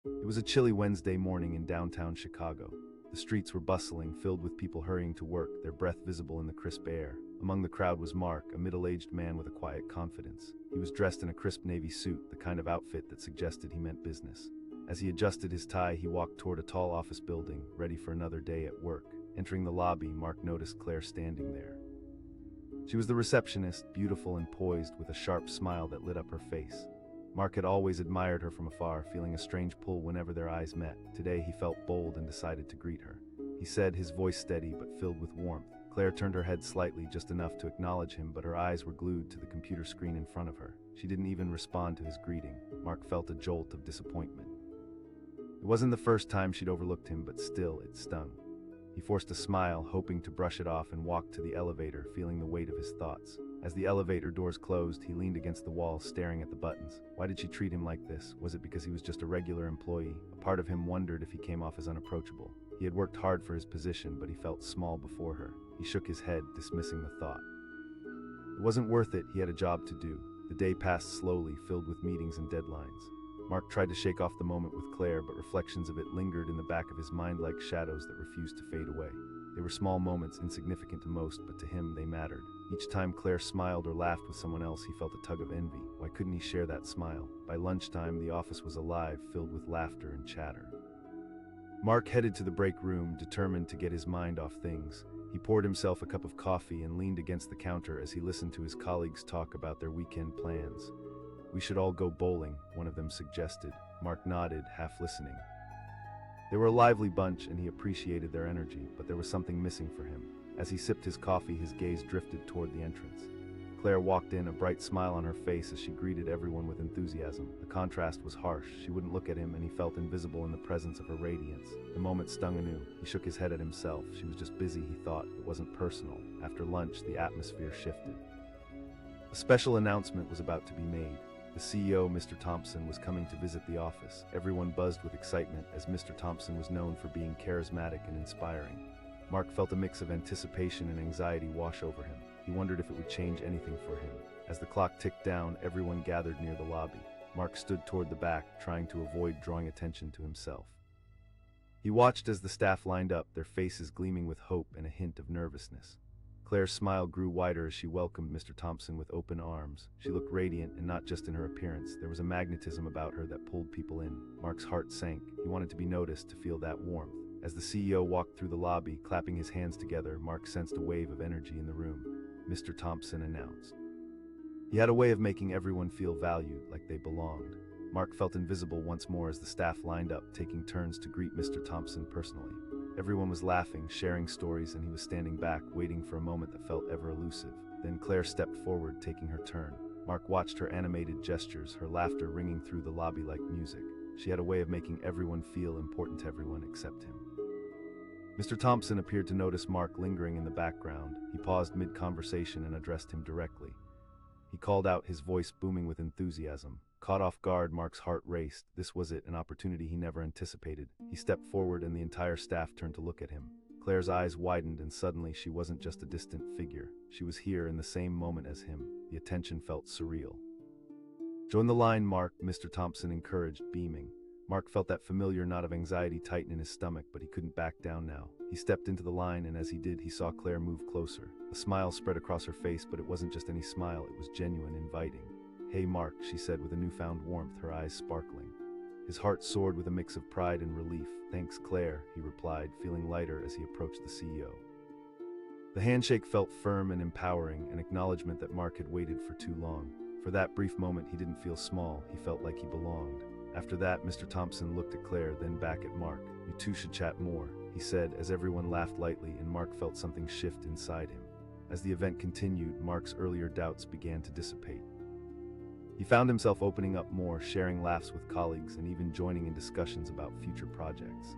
It was a chilly Wednesday morning in downtown Chicago. The streets were bustling, filled with people hurrying to work, their breath visible in the crisp air. Among the crowd was Mark, a middle-aged man with a quiet confidence. He was dressed in a crisp navy suit, the kind of outfit that suggested he meant business. As he adjusted his tie, he walked toward a tall office building, ready for another day at work. Entering the lobby, Mark noticed Claire standing there. She was the receptionist, beautiful and poised, with a sharp smile that lit up her face. Mark had always admired her from afar, feeling a strange pull whenever their eyes met. Today he felt bold and decided to greet her. He said, his voice steady but filled with warmth. Claire turned her head slightly, just enough to acknowledge him, but her eyes were glued to the computer screen in front of her. She didn't even respond to his greeting. Mark felt a jolt of disappointment. It wasn't the first time she'd overlooked him, but still, it stung. He forced a smile, hoping to brush it off, and walked to the elevator, feeling the weight of his thoughts. As the elevator doors closed, he leaned against the wall, staring at the buttons. Why did she treat him like this? Was it because he was just a regular employee? A part of him wondered if he came off as unapproachable. He had worked hard for his position, but he felt small before her. He shook his head, dismissing the thought. It wasn't worth it, he had a job to do. The day passed slowly, filled with meetings and deadlines. Mark tried to shake off the moment with Claire, but reflections of it lingered in the back of his mind like shadows that refused to fade away. They were small moments, insignificant to most, but to him they mattered. Each time Claire smiled or laughed with someone else, he felt a tug of envy. Why couldn't he share that smile? By lunchtime, the office was alive, filled with laughter and chatter. Mark headed to the break room, determined to get his mind off things. He poured himself a cup of coffee and leaned against the counter as he listened to his colleagues talk about their weekend plans. "We should all go bowling," one of them suggested. Mark nodded, half listening. They were a lively bunch, and he appreciated their energy, but there was something missing for him. As he sipped his coffee, his gaze drifted toward the entrance. Claire walked in, a bright smile on her face as she greeted everyone with enthusiasm. The contrast was harsh. She wouldn't look at him, and he felt invisible in the presence of her radiance. The moment stung anew. He shook his head at himself. She was just busy, he thought. It wasn't personal. After lunch, the atmosphere shifted. A special announcement was about to be made. The CEO, Mr. Thompson, was coming to visit the office. Everyone buzzed with excitement, as Mr. Thompson was known for being charismatic and inspiring. Mark felt a mix of anticipation and anxiety wash over him. He wondered if it would change anything for him. As the clock ticked down, everyone gathered near the lobby. Mark stood toward the back, trying to avoid drawing attention to himself. He watched as the staff lined up, their faces gleaming with hope and a hint of nervousness. Claire's smile grew wider as she welcomed Mr. Thompson with open arms. She looked radiant, and not just in her appearance. There was a magnetism about her that pulled people in. Mark's heart sank. He wanted to be noticed, to feel that warmth. As the CEO walked through the lobby, clapping his hands together, Mark sensed a wave of energy in the room. Mr. Thompson announced. He had a way of making everyone feel valued, like they belonged. Mark felt invisible once more as the staff lined up, taking turns to greet Mr. Thompson personally. Everyone was laughing, sharing stories, and he was standing back, waiting for a moment that felt ever elusive. Then Claire stepped forward, taking her turn. Mark watched her animated gestures, her laughter ringing through the lobby like music. She had a way of making everyone feel important to everyone except him. Mr. Thompson appeared to notice Mark lingering in the background. He paused mid-conversation and addressed him directly. He called out, his voice booming with enthusiasm. Caught off guard, Mark's heart raced. This was it, an opportunity he never anticipated. He stepped forward and the entire staff turned to look at him. Claire's eyes widened, and suddenly she wasn't just a distant figure. She was here in the same moment as him. The attention felt surreal. "Join the line, Mark," Mr. Thompson encouraged, beaming. Mark felt that familiar knot of anxiety tighten in his stomach, but he couldn't back down now. He stepped into the line, and as he did, he saw Claire move closer. A smile spread across her face, but it wasn't just any smile, it was genuine, inviting. "Hey, Mark," she said with a newfound warmth, her eyes sparkling. His heart soared with a mix of pride and relief. "Thanks, Claire," he replied, feeling lighter as he approached the CEO. The handshake felt firm and empowering, an acknowledgement that Mark had waited for too long. For that brief moment, he didn't feel small, he felt like he belonged. After that, Mr. Thompson looked at Claire, then back at Mark. "You two should chat more," he said, as everyone laughed lightly, and Mark felt something shift inside him. As the event continued, Mark's earlier doubts began to dissipate. He found himself opening up more, sharing laughs with colleagues, and even joining in discussions about future projects.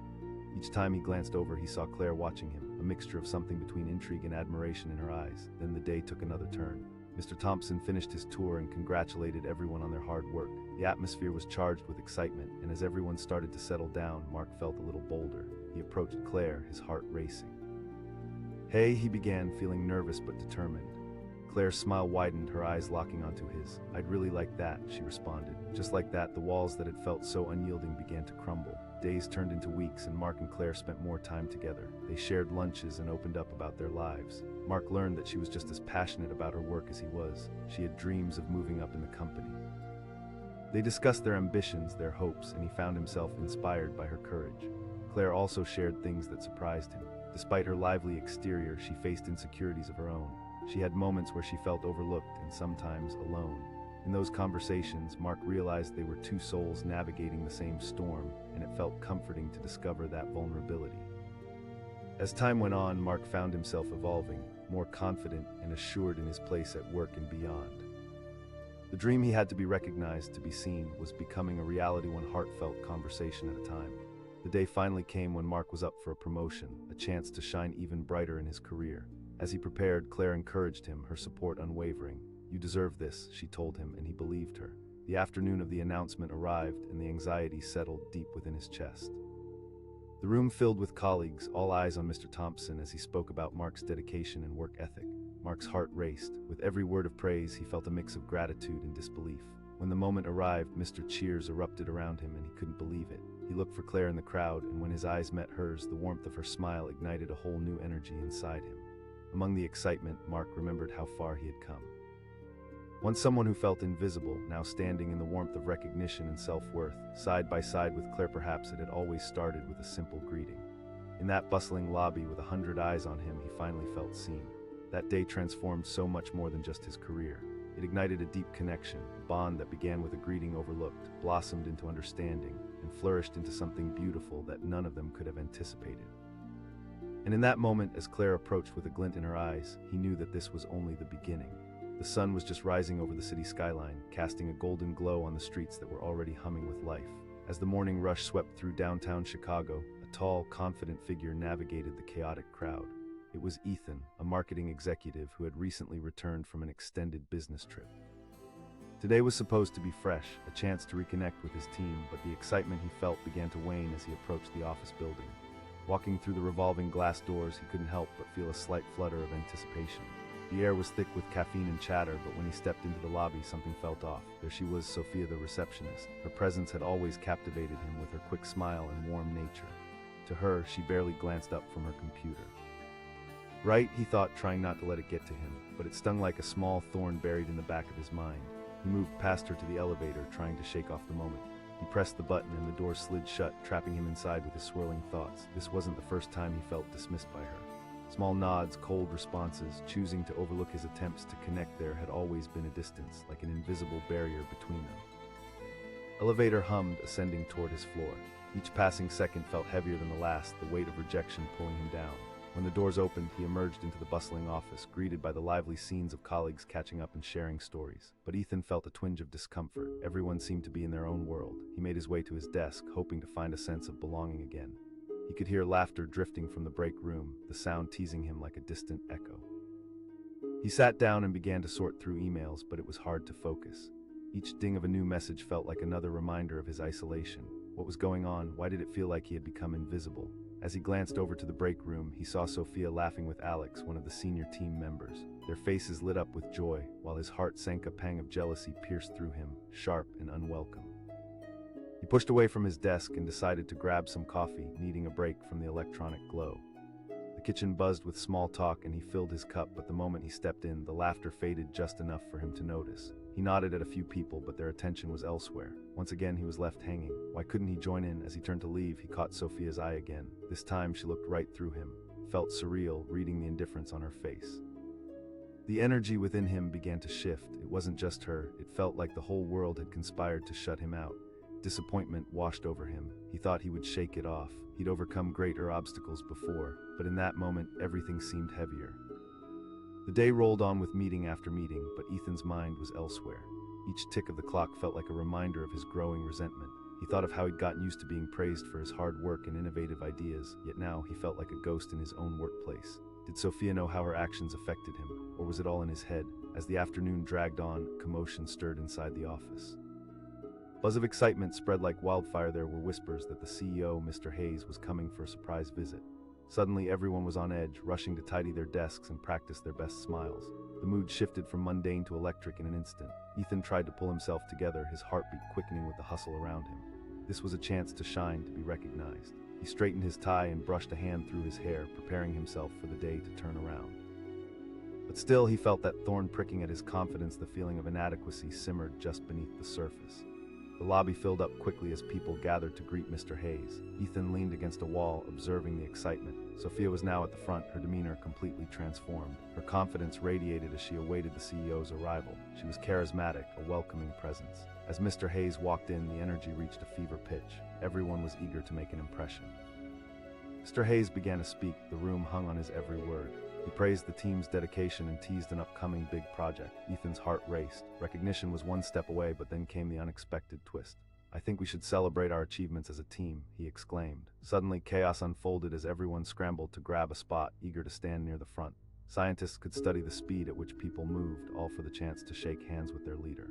Each time he glanced over, he saw Claire watching him, a mixture of something between intrigue and admiration in her eyes. Then the day took another turn. Mr. Thompson finished his tour and congratulated everyone on their hard work. The atmosphere was charged with excitement, and as everyone started to settle down, Mark felt a little bolder. He approached Claire, his heart racing. "Hey," he began, feeling nervous but determined. Claire's smile widened, her eyes locking onto his. "I'd really like that," she responded. Just like that, the walls that had felt so unyielding began to crumble. Days turned into weeks, and Mark and Claire spent more time together. They shared lunches and opened up about their lives. Mark learned that she was just as passionate about her work as he was. She had dreams of moving up in the company. They discussed their ambitions, their hopes, and he found himself inspired by her courage. Claire also shared things that surprised him. Despite her lively exterior, she faced insecurities of her own. She had moments where she felt overlooked and sometimes alone. In those conversations, Mark realized they were two souls navigating the same storm, and it felt comforting to discover that vulnerability. As time went on, Mark found himself evolving, more confident and assured in his place at work and beyond. The dream he had to be recognized, to be seen, was becoming a reality, one heartfelt conversation at a time. The day finally came when Mark was up for a promotion, a chance to shine even brighter in his career. As he prepared, Claire encouraged him, her support unwavering. "You deserve this," she told him, and he believed her. The afternoon of the announcement arrived, and the anxiety settled deep within his chest. The room filled with colleagues, all eyes on Mr. Thompson as he spoke about Mark's dedication and work ethic. Mark's heart raced. With every word of praise, he felt a mix of gratitude and disbelief. When the moment arrived, Mr. Cheers erupted around him, and he couldn't believe it. He looked for Claire in the crowd, and when his eyes met hers, the warmth of her smile ignited a whole new energy inside him. Among the excitement, Mark remembered how far he had come. Once someone who felt invisible, now standing in the warmth of recognition and self-worth, side by side with Claire. Perhaps it had always started with a simple greeting. In that bustling lobby with 100 eyes on him, he finally felt seen. That day transformed so much more than just his career. It ignited a deep connection, a bond that began with a greeting overlooked, blossomed into understanding, and flourished into something beautiful that none of them could have anticipated. And in that moment, as Claire approached with a glint in her eyes, he knew that this was only the beginning. The sun was just rising over the city skyline, casting a golden glow on the streets that were already humming with life. As the morning rush swept through downtown Chicago, a tall, confident figure navigated the chaotic crowd. It was Ethan, a marketing executive who had recently returned from an extended business trip. Today was supposed to be fresh, a chance to reconnect with his team, but the excitement he felt began to wane as he approached the office building. Walking through the revolving glass doors, he couldn't help but feel a slight flutter of anticipation. The air was thick with caffeine and chatter, but when he stepped into the lobby, something felt off. There she was, Sophia, the receptionist. Her presence had always captivated him with her quick smile and warm nature. To her, she barely glanced up from her computer. Right, he thought, trying not to let it get to him, but it stung like a small thorn buried in the back of his mind. He moved past her to the elevator, trying to shake off the moment. He pressed the button and the door slid shut, trapping him inside with his swirling thoughts. This wasn't the first time he felt dismissed by her. Small nods, cold responses, choosing to overlook his attempts to connect there had always been a distance, like an invisible barrier between them. Elevator hummed, ascending toward his floor. Each passing second felt heavier than the last, the weight of rejection pulling him down. When the doors opened, he emerged into the bustling office, greeted by the lively scenes of colleagues catching up and sharing stories. But Ethan felt a twinge of discomfort. Everyone seemed to be in their own world. He made his way to his desk, hoping to find a sense of belonging again. He could hear laughter drifting from the break room, the sound teasing him like a distant echo. He sat down and began to sort through emails, but it was hard to focus. Each ding of a new message felt like another reminder of his isolation. What was going on? Why did it feel like he had become invisible? As he glanced over to the break room, he saw Sophia laughing with Alex, one of the senior team members. Their faces lit up with joy, while his heart sank. A pang of jealousy pierced through him, sharp and unwelcome. He pushed away from his desk and decided to grab some coffee, needing a break from the electronic glow. The kitchen buzzed with small talk and he filled his cup, but the moment he stepped in, the laughter faded just enough for him to notice. He nodded at a few people, but their attention was elsewhere. Once again, he was left hanging. Why couldn't he join in? As he turned to leave, he caught Sophia's eye again. This time, she looked right through him. Felt surreal, reading the indifference on her face. The energy within him began to shift. It wasn't just her. It felt like the whole world had conspired to shut him out. Disappointment washed over him. He thought he would shake it off. He'd overcome greater obstacles before, but in that moment, everything seemed heavier. The day rolled on with meeting after meeting, but Ethan's mind was elsewhere. Each tick of the clock felt like a reminder of his growing resentment. He thought of how he'd gotten used to being praised for his hard work and innovative ideas, yet now he felt like a ghost in his own workplace. Did Sophia know how her actions affected him, or was it all in his head? As the afternoon dragged on, commotion stirred inside the office. Buzz of excitement spread like wildfire. There were whispers that the CEO, Mr. Hayes, was coming for a surprise visit. Suddenly, everyone was on edge, rushing to tidy their desks and practice their best smiles. The mood shifted from mundane to electric in an instant. Ethan tried to pull himself together, his heartbeat quickening with the hustle around him. This was a chance to shine, to be recognized. He straightened his tie and brushed a hand through his hair, preparing himself for the day to turn around. But still, he felt that thorn pricking at his confidence. The feeling of inadequacy simmered just beneath the surface. The lobby filled up quickly as people gathered to greet Mr. Hayes. Ethan leaned against a wall, observing the excitement. Sophia was now at the front, her demeanor completely transformed. Her confidence radiated as she awaited the CEO's arrival. She was charismatic, a welcoming presence. As Mr. Hayes walked in, the energy reached a fever pitch. Everyone was eager to make an impression. Mr. Hayes began to speak. The room hung on his every word. He praised the team's dedication and teased an upcoming big project. Ethan's heart raced. Recognition was one step away, but then came the unexpected twist. "I think we should celebrate our achievements as a team," he exclaimed. Suddenly, chaos unfolded as everyone scrambled to grab a spot, eager to stand near the front. Scientists could study the speed at which people moved, all for the chance to shake hands with their leader.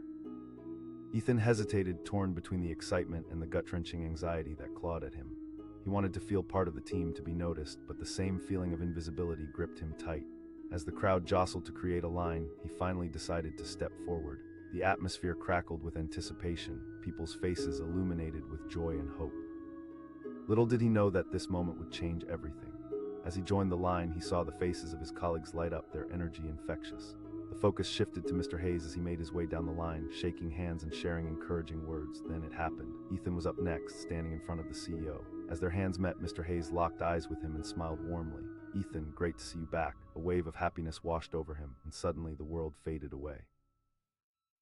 Ethan hesitated, torn between the excitement and the gut-wrenching anxiety that clawed at him. He wanted to feel part of the team, to be noticed, but the same feeling of invisibility gripped him tight. As the crowd jostled to create a line, he finally decided to step forward. The atmosphere crackled with anticipation, people's faces illuminated with joy and hope. Little did he know that this moment would change everything. As he joined the line, he saw the faces of his colleagues light up, their energy infectious. The focus shifted to Mr. Hayes as he made his way down the line, shaking hands and sharing encouraging words. Then it happened. Ethan was up next, standing in front of the CEO. As their hands met, Mr. Hayes locked eyes with him and smiled warmly. "Ethan, great to see you back." A wave of happiness washed over him, and suddenly the world faded away.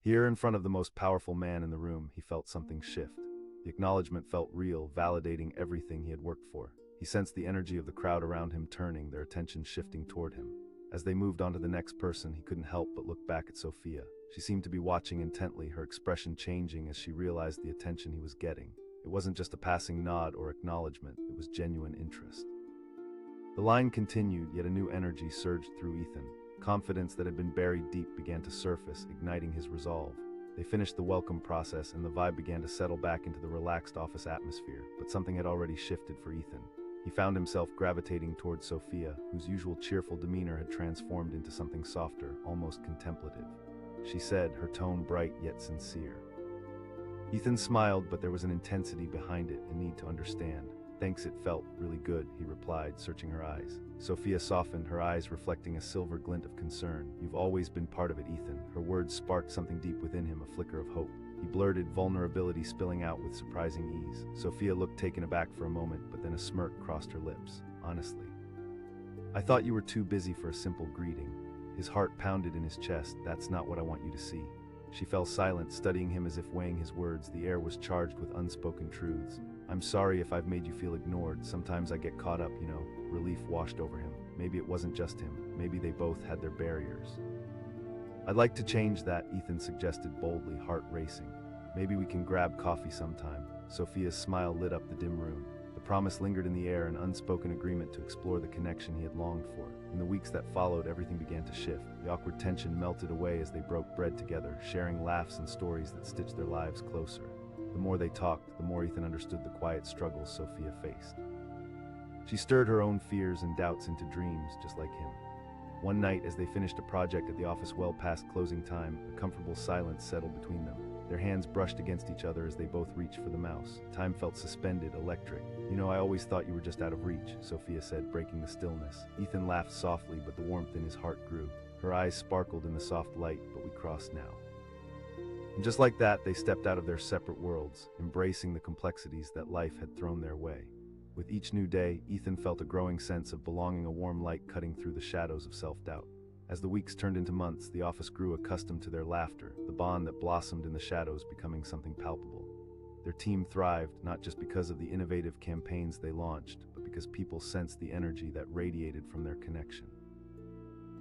Here, in front of the most powerful man in the room, he felt something shift. The acknowledgement felt real, validating everything he had worked for. He sensed the energy of the crowd around him turning, their attention shifting toward him. As they moved on to the next person, he couldn't help but look back at Sophia. She seemed to be watching intently, her expression changing as she realized the attention he was getting. It wasn't just a passing nod or acknowledgement, it was genuine interest. The line continued, yet a new energy surged through Ethan. Confidence that had been buried deep began to surface, igniting his resolve. They finished the welcome process, and the vibe began to settle back into the relaxed office atmosphere, but something had already shifted for Ethan. He found himself gravitating towards Sophia, whose usual cheerful demeanor had transformed into something softer, almost contemplative. She said, her tone bright yet sincere. Ethan smiled, but there was an intensity behind it, a need to understand. "Thanks, it felt really good," he replied, searching her eyes. Sophia softened, her eyes reflecting a silver glint of concern. "You've always been part of it, Ethan." Her words sparked something deep within him, a flicker of hope. He blurted, vulnerability spilling out with surprising ease. Sophia looked taken aback for a moment, but then a smirk crossed her lips. "Honestly, I thought you were too busy for a simple greeting." His heart pounded in his chest. "That's not what I want you to see." She fell silent, studying him as if weighing his words. The air was charged with unspoken truths. "I'm sorry if I've made you feel ignored. Sometimes I get caught up, you know." Relief washed over him. Maybe it wasn't just him. Maybe they both had their barriers. "I'd like to change that," Ethan suggested boldly, heart racing. "Maybe we can grab coffee sometime." Sophia's smile lit up the dim room. The promise lingered in the air, an unspoken agreement to explore the connection he had longed for. In the weeks that followed, everything began to shift. The awkward tension melted away as they broke bread together, sharing laughs and stories that stitched their lives closer. The more they talked, the more Ethan understood the quiet struggles Sophia faced. She stirred her own fears and doubts into dreams, just like him. One night, as they finished a project at the office well past closing time, a comfortable silence settled between them. Their hands brushed against each other as they both reached for the mouse. Time felt suspended, electric. "You know, I always thought you were just out of reach," Sophia said, breaking the stillness. Ethan laughed softly, but the warmth in his heart grew. Her eyes sparkled in the soft light. "But we crossed now." And just like that, they stepped out of their separate worlds, embracing the complexities that life had thrown their way. With each new day, Ethan felt a growing sense of belonging, a warm light cutting through the shadows of self-doubt. As the weeks turned into months, the office grew accustomed to their laughter, the bond that blossomed in the shadows becoming something palpable. Their team thrived, not just because of the innovative campaigns they launched, but because people sensed the energy that radiated from their connection.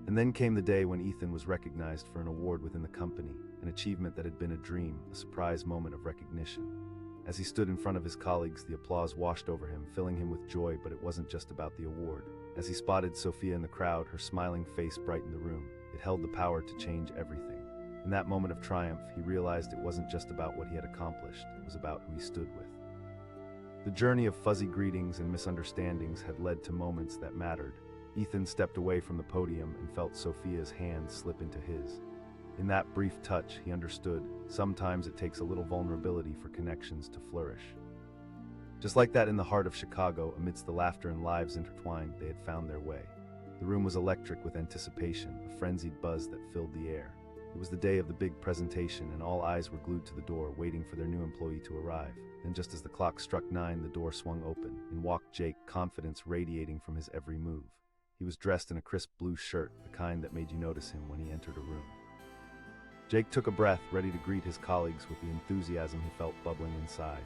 And then came the day when Ethan was recognized for an award within the company, an achievement that had been a dream, a surprise moment of recognition. As he stood in front of his colleagues, the applause washed over him, filling him with joy, but it wasn't just about the award. As he spotted Sophia in the crowd, her smiling face brightened the room. It held the power to change everything. In that moment of triumph, he realized it wasn't just about what he had accomplished, it was about who he stood with. The journey of fuzzy greetings and misunderstandings had led to moments that mattered. Ethan stepped away from the podium and felt Sophia's hand slip into his. In that brief touch, he understood, sometimes it takes a little vulnerability for connections to flourish. Just like that, in the heart of Chicago, amidst the laughter and lives intertwined, they had found their way. The room was electric with anticipation, a frenzied buzz that filled the air. It was the day of the big presentation, and all eyes were glued to the door, waiting for their new employee to arrive. Then, just as the clock struck 9, the door swung open. In walked Jake, confidence radiating from his every move. He was dressed in a crisp blue shirt, the kind that made you notice him when he entered a room. Jake took a breath, ready to greet his colleagues with the enthusiasm he felt bubbling inside.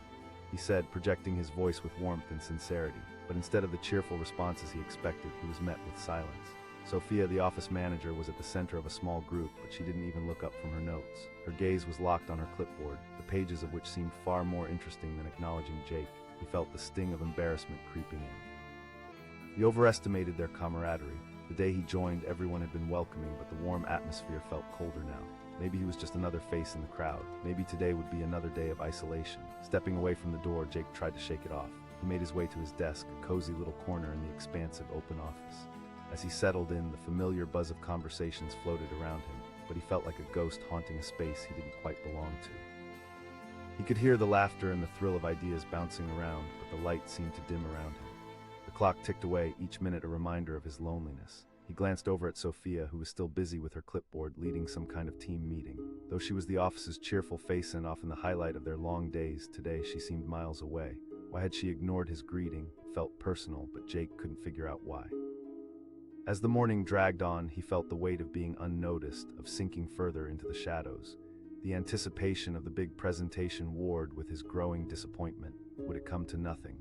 He said, projecting his voice with warmth and sincerity, but instead of the cheerful responses he expected, he was met with silence. Sophia, the office manager, was at the center of a small group, but she didn't even look up from her notes. Her gaze was locked on her clipboard, the pages of which seemed far more interesting than acknowledging Jake. He felt the sting of embarrassment creeping in. He overestimated their camaraderie. The day he joined, everyone had been welcoming, but the warm atmosphere felt colder now. Maybe he was just another face in the crowd. Maybe today would be another day of isolation. Stepping away from the door, Jake tried to shake it off. He made his way to his desk, a cozy little corner in the expansive open office. As he settled in, the familiar buzz of conversations floated around him, but he felt like a ghost haunting a space he didn't quite belong to. He could hear the laughter and the thrill of ideas bouncing around, but the light seemed to dim around him. The clock ticked away, each minute a reminder of his loneliness. He glanced over at Sophia, who was still busy with her clipboard, leading some kind of team meeting. Though she was the office's cheerful face and often the highlight of their long days, today she seemed miles away. Why had she ignored his greeting? It felt personal, but Jake couldn't figure out why. As the morning dragged on, he felt the weight of being unnoticed, of sinking further into the shadows. The anticipation of the big presentation warred with his growing disappointment. Would it come to nothing?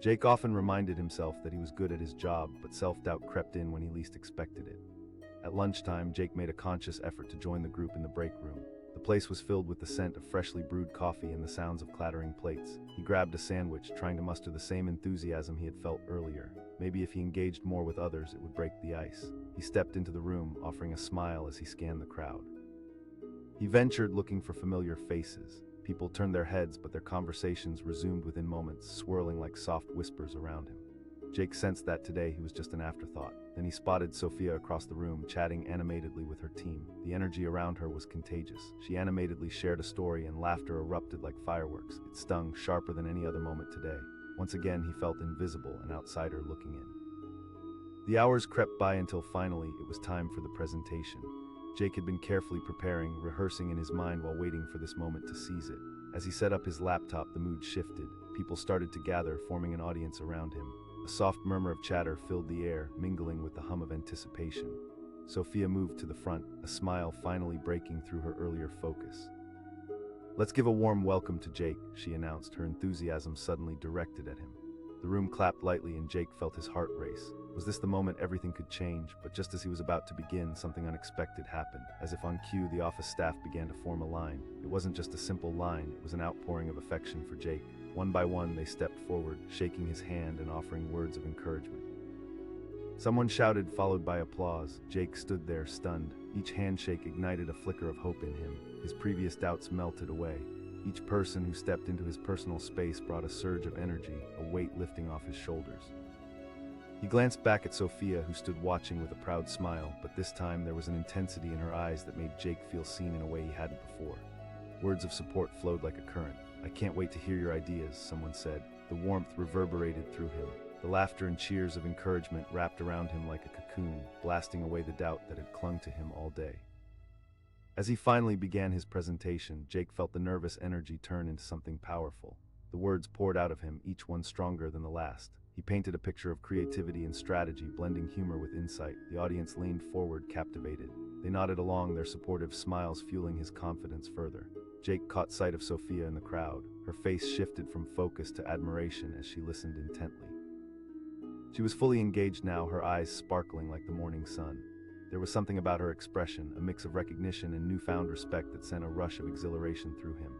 Jake often reminded himself that he was good at his job, but self-doubt crept in when he least expected it. At lunchtime, Jake made a conscious effort to join the group in the break room. The place was filled with the scent of freshly brewed coffee and the sounds of clattering plates. He grabbed a sandwich, trying to muster the same enthusiasm he had felt earlier. Maybe if he engaged more with others, it would break the ice. He stepped into the room, offering a smile as he scanned the crowd. He ventured, looking for familiar faces. People turned their heads, but their conversations resumed within moments, swirling like soft whispers around him. Jake sensed that today he was just an afterthought. Then he spotted Sophia across the room, chatting animatedly with her team. The energy around her was contagious. She animatedly shared a story, and laughter erupted like fireworks. It stung sharper than any other moment today. Once again, he felt invisible, an outsider looking in. The hours crept by until finally it was time for the presentation. Jake had been carefully preparing, rehearsing in his mind while waiting for this moment to seize it. As he set up his laptop, the mood shifted. People started to gather, forming an audience around him. A soft murmur of chatter filled the air, mingling with the hum of anticipation. Sophia moved to the front, a smile finally breaking through her earlier focus. "Let's give a warm welcome to Jake," she announced, her enthusiasm suddenly directed at him. The room clapped lightly and Jake felt his heart race. Was this the moment everything could change? But just as he was about to begin, something unexpected happened. As if on cue, the office staff began to form a line. It wasn't just a simple line, it was an outpouring of affection for Jake. One by one, they stepped forward, shaking his hand and offering words of encouragement. Someone shouted, followed by applause. Jake stood there, stunned. Each handshake ignited a flicker of hope in him. His previous doubts melted away. Each person who stepped into his personal space brought a surge of energy, a weight lifting off his shoulders. He glanced back at Sophia, who stood watching with a proud smile, but this time there was an intensity in her eyes that made Jake feel seen in a way he hadn't before. Words of support flowed like a current. "I can't wait to hear your ideas," someone said. The warmth reverberated through him. The laughter and cheers of encouragement wrapped around him like a cocoon, blasting away the doubt that had clung to him all day. As he finally began his presentation, Jake felt the nervous energy turn into something powerful. The words poured out of him, each one stronger than the last. He painted a picture of creativity and strategy, blending humor with insight. The audience leaned forward, captivated. They nodded along, their supportive smiles fueling his confidence further. Jake caught sight of Sophia in the crowd. Her face shifted from focus to admiration as she listened intently. She was fully engaged now, her eyes sparkling like the morning sun. There was something about her expression, a mix of recognition and newfound respect that sent a rush of exhilaration through him.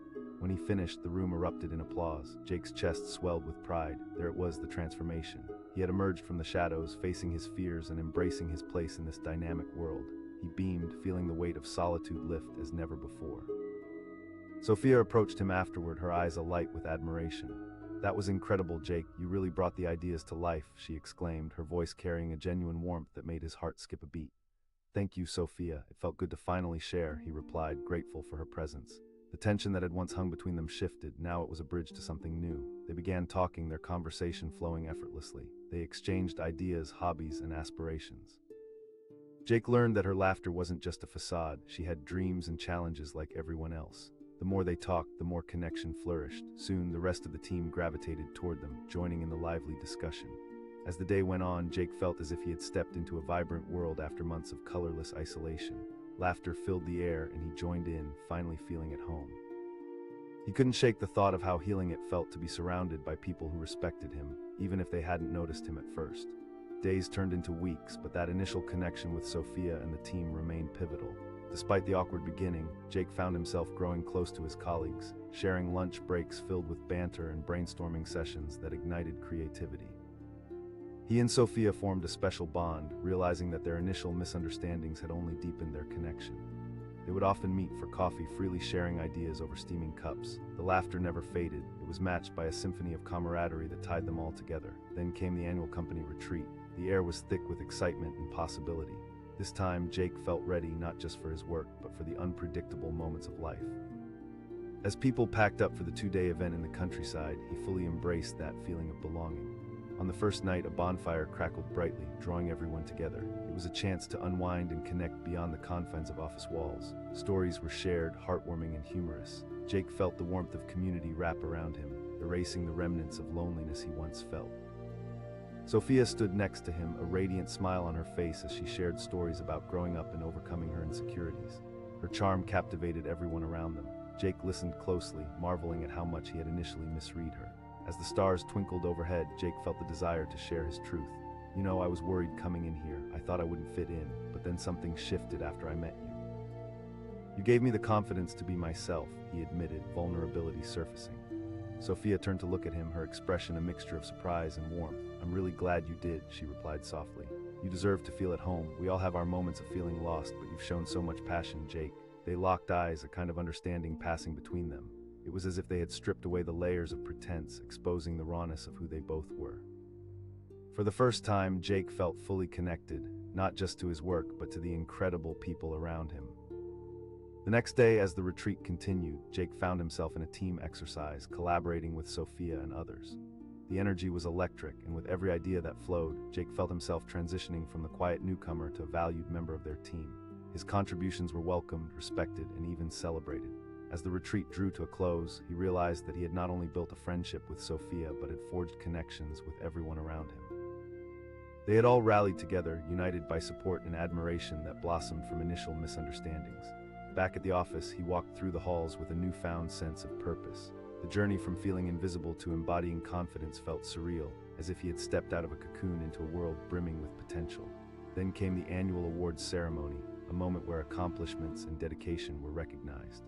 When he finished, the room erupted in applause. Jake's chest swelled with pride. There it was, the transformation. He had emerged from the shadows, facing his fears and embracing his place in this dynamic world. He beamed, feeling the weight of solitude lift as never before. Sophia approached him afterward, her eyes alight with admiration. "That was incredible, Jake. You really brought the ideas to life," she exclaimed, her voice carrying a genuine warmth that made his heart skip a beat. "Thank you, Sophia. It felt good to finally share," he replied, grateful for her presence. The tension that had once hung between them shifted. Now it was a bridge to something new. They began talking, their conversation flowing effortlessly. They exchanged ideas, hobbies, and aspirations. Jake learned that her laughter wasn't just a facade. She had dreams and challenges like everyone else. The more they talked, the more connection flourished. Soon, the rest of the team gravitated toward them, joining in the lively discussion. As the day went on, Jake felt as if he had stepped into a vibrant world after months of colorless isolation. Laughter filled the air, and he joined in, finally feeling at home. He couldn't shake the thought of how healing it felt to be surrounded by people who respected him, even if they hadn't noticed him at first. Days turned into weeks, but that initial connection with Sophia and the team remained pivotal. Despite the awkward beginning, Jake found himself growing close to his colleagues, sharing lunch breaks filled with banter and brainstorming sessions that ignited creativity. He and Sophia formed a special bond, realizing that their initial misunderstandings had only deepened their connection. They would often meet for coffee, freely sharing ideas over steaming cups. The laughter never faded. It was matched by a symphony of camaraderie that tied them all together. Then came the annual company retreat. The air was thick with excitement and possibility. This time, Jake felt ready not just for his work, but for the unpredictable moments of life. As people packed up for the two-day event in the countryside, he fully embraced that feeling of belonging. On the first night, a bonfire crackled brightly, drawing everyone together. It was a chance to unwind and connect beyond the confines of office walls. Stories were shared, heartwarming and humorous. Jake felt the warmth of community wrap around him, erasing the remnants of loneliness he once felt. Sophia stood next to him, a radiant smile on her face as she shared stories about growing up and overcoming her insecurities. Her charm captivated everyone around them. Jake listened closely, marveling at how much he had initially misread her. As the stars twinkled overhead, Jake felt the desire to share his truth. "You know, I was worried coming in here. I thought I wouldn't fit in, but then something shifted after I met you. You gave me the confidence to be myself," he admitted, vulnerability surfacing. Sophia turned to look at him, her expression a mixture of surprise and warmth. "I'm really glad you did," she replied softly. "You deserve to feel at home. We all have our moments of feeling lost, but you've shown so much passion, Jake." They locked eyes, a kind of understanding passing between them. It was as if they had stripped away the layers of pretense, exposing the rawness of who they both were. For the first time, Jake felt fully connected, not just to his work, but to the incredible people around him. The next day, as the retreat continued, Jake found himself in a team exercise, collaborating with Sophia and others. The energy was electric, and with every idea that flowed, Jake felt himself transitioning from the quiet newcomer to a valued member of their team. His contributions were welcomed, respected, and even celebrated. As the retreat drew to a close, he realized that he had not only built a friendship with Sophia, but had forged connections with everyone around him. They had all rallied together, united by support and admiration that blossomed from initial misunderstandings. Back at the office, he walked through the halls with a newfound sense of purpose. The journey from feeling invisible to embodying confidence felt surreal, as if he had stepped out of a cocoon into a world brimming with potential. Then came the annual awards ceremony, a moment where accomplishments and dedication were recognized.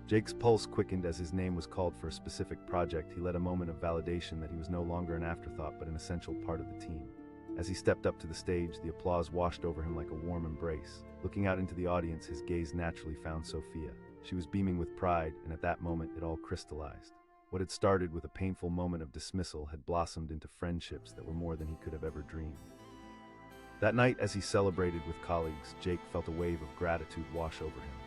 Jake's pulse quickened as his name was called for a specific project. He led a moment of validation that he was no longer an afterthought but an essential part of the team. As he stepped up to the stage, the applause washed over him like a warm embrace. Looking out into the audience, his gaze naturally found Sophia. She was beaming with pride, and at that moment it all crystallized. What had started with a painful moment of dismissal had blossomed into friendships that were more than he could have ever dreamed. That night, as he celebrated with colleagues, Jake felt a wave of gratitude wash over him.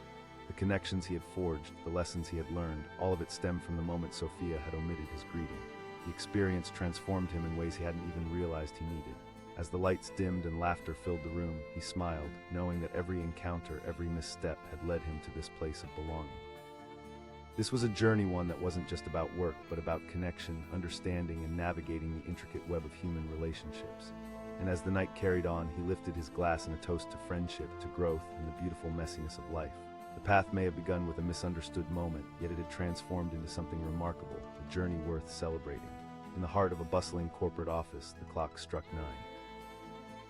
The connections he had forged, the lessons he had learned, all of it stemmed from the moment Sophia had omitted his greeting. The experience transformed him in ways he hadn't even realized he needed. As the lights dimmed and laughter filled the room, he smiled, knowing that every encounter, every misstep had led him to this place of belonging. This was a journey, one that wasn't just about work, but about connection, understanding, and navigating the intricate web of human relationships. And as the night carried on, he lifted his glass in a toast to friendship, to growth, and the beautiful messiness of life. The path may have begun with a misunderstood moment, yet it had transformed into something remarkable, a journey worth celebrating. In the heart of a bustling corporate office, the clock struck 9.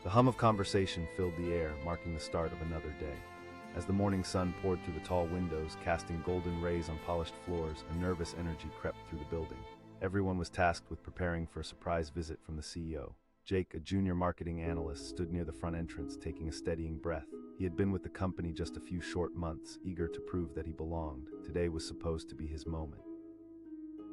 The hum of conversation filled the air, marking the start of another day. As the morning sun poured through the tall windows, casting golden rays on polished floors, a nervous energy crept through the building. Everyone was tasked with preparing for a surprise visit from the CEO. Jake, a junior marketing analyst, stood near the front entrance, taking a steadying breath. He had been with the company just a few short months, eager to prove that he belonged. Today was supposed to be his moment.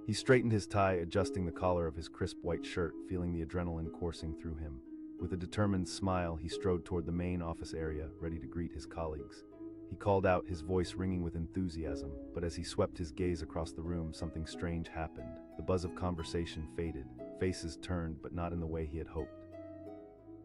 He straightened his tie, adjusting the collar of his crisp white shirt, feeling the adrenaline coursing through him. With a determined smile, he strode toward the main office area, ready to greet his colleagues. He called out, his voice ringing with enthusiasm, but as he swept his gaze across the room, something strange happened. The buzz of conversation faded. Faces turned, but not in the way he had hoped.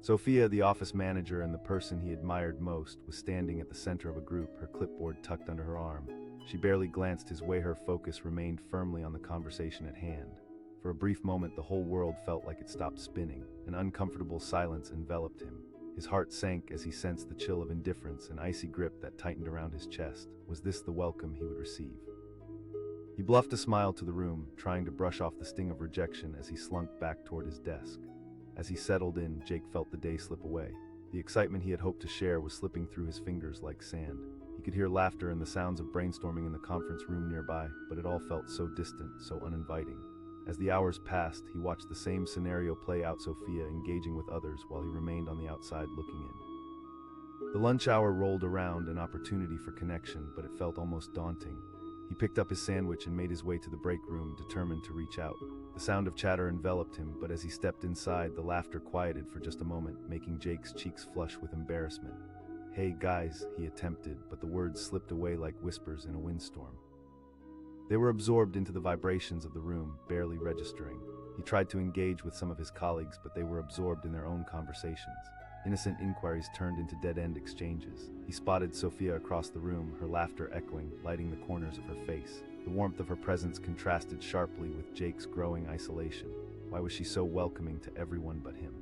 Sophia, the office manager and the person he admired most, was standing at the center of a group, her clipboard tucked under her arm. She barely glanced his way, her focus remained firmly on the conversation at hand. For a brief moment, the whole world felt like it stopped spinning. An uncomfortable silence enveloped him. His heart sank as he sensed the chill of indifference, an icy grip that tightened around his chest. Was this the welcome he would receive? He bluffed a smile to the room, trying to brush off the sting of rejection as he slunk back toward his desk. As he settled in, Jake felt the day slip away. The excitement he had hoped to share was slipping through his fingers like sand. He could hear laughter and the sounds of brainstorming in the conference room nearby, but it all felt so distant, so uninviting. As the hours passed, he watched the same scenario play out, Sophia engaging with others while he remained on the outside looking in. The lunch hour rolled around, an opportunity for connection, but it felt almost daunting. He picked up his sandwich and made his way to the break room, determined to reach out. The sound of chatter enveloped him, but as he stepped inside, the laughter quieted for just a moment, making Jake's cheeks flush with embarrassment. "Hey guys," he attempted, but the words slipped away like whispers in a windstorm. They were absorbed into the vibrations of the room, barely registering. He tried to engage with some of his colleagues, but they were absorbed in their own conversations. Innocent inquiries turned into dead-end exchanges. He spotted Sophia across the room, her laughter echoing, lighting the corners of her face. The warmth of her presence contrasted sharply with Jake's growing isolation. Why was she so welcoming to everyone but him?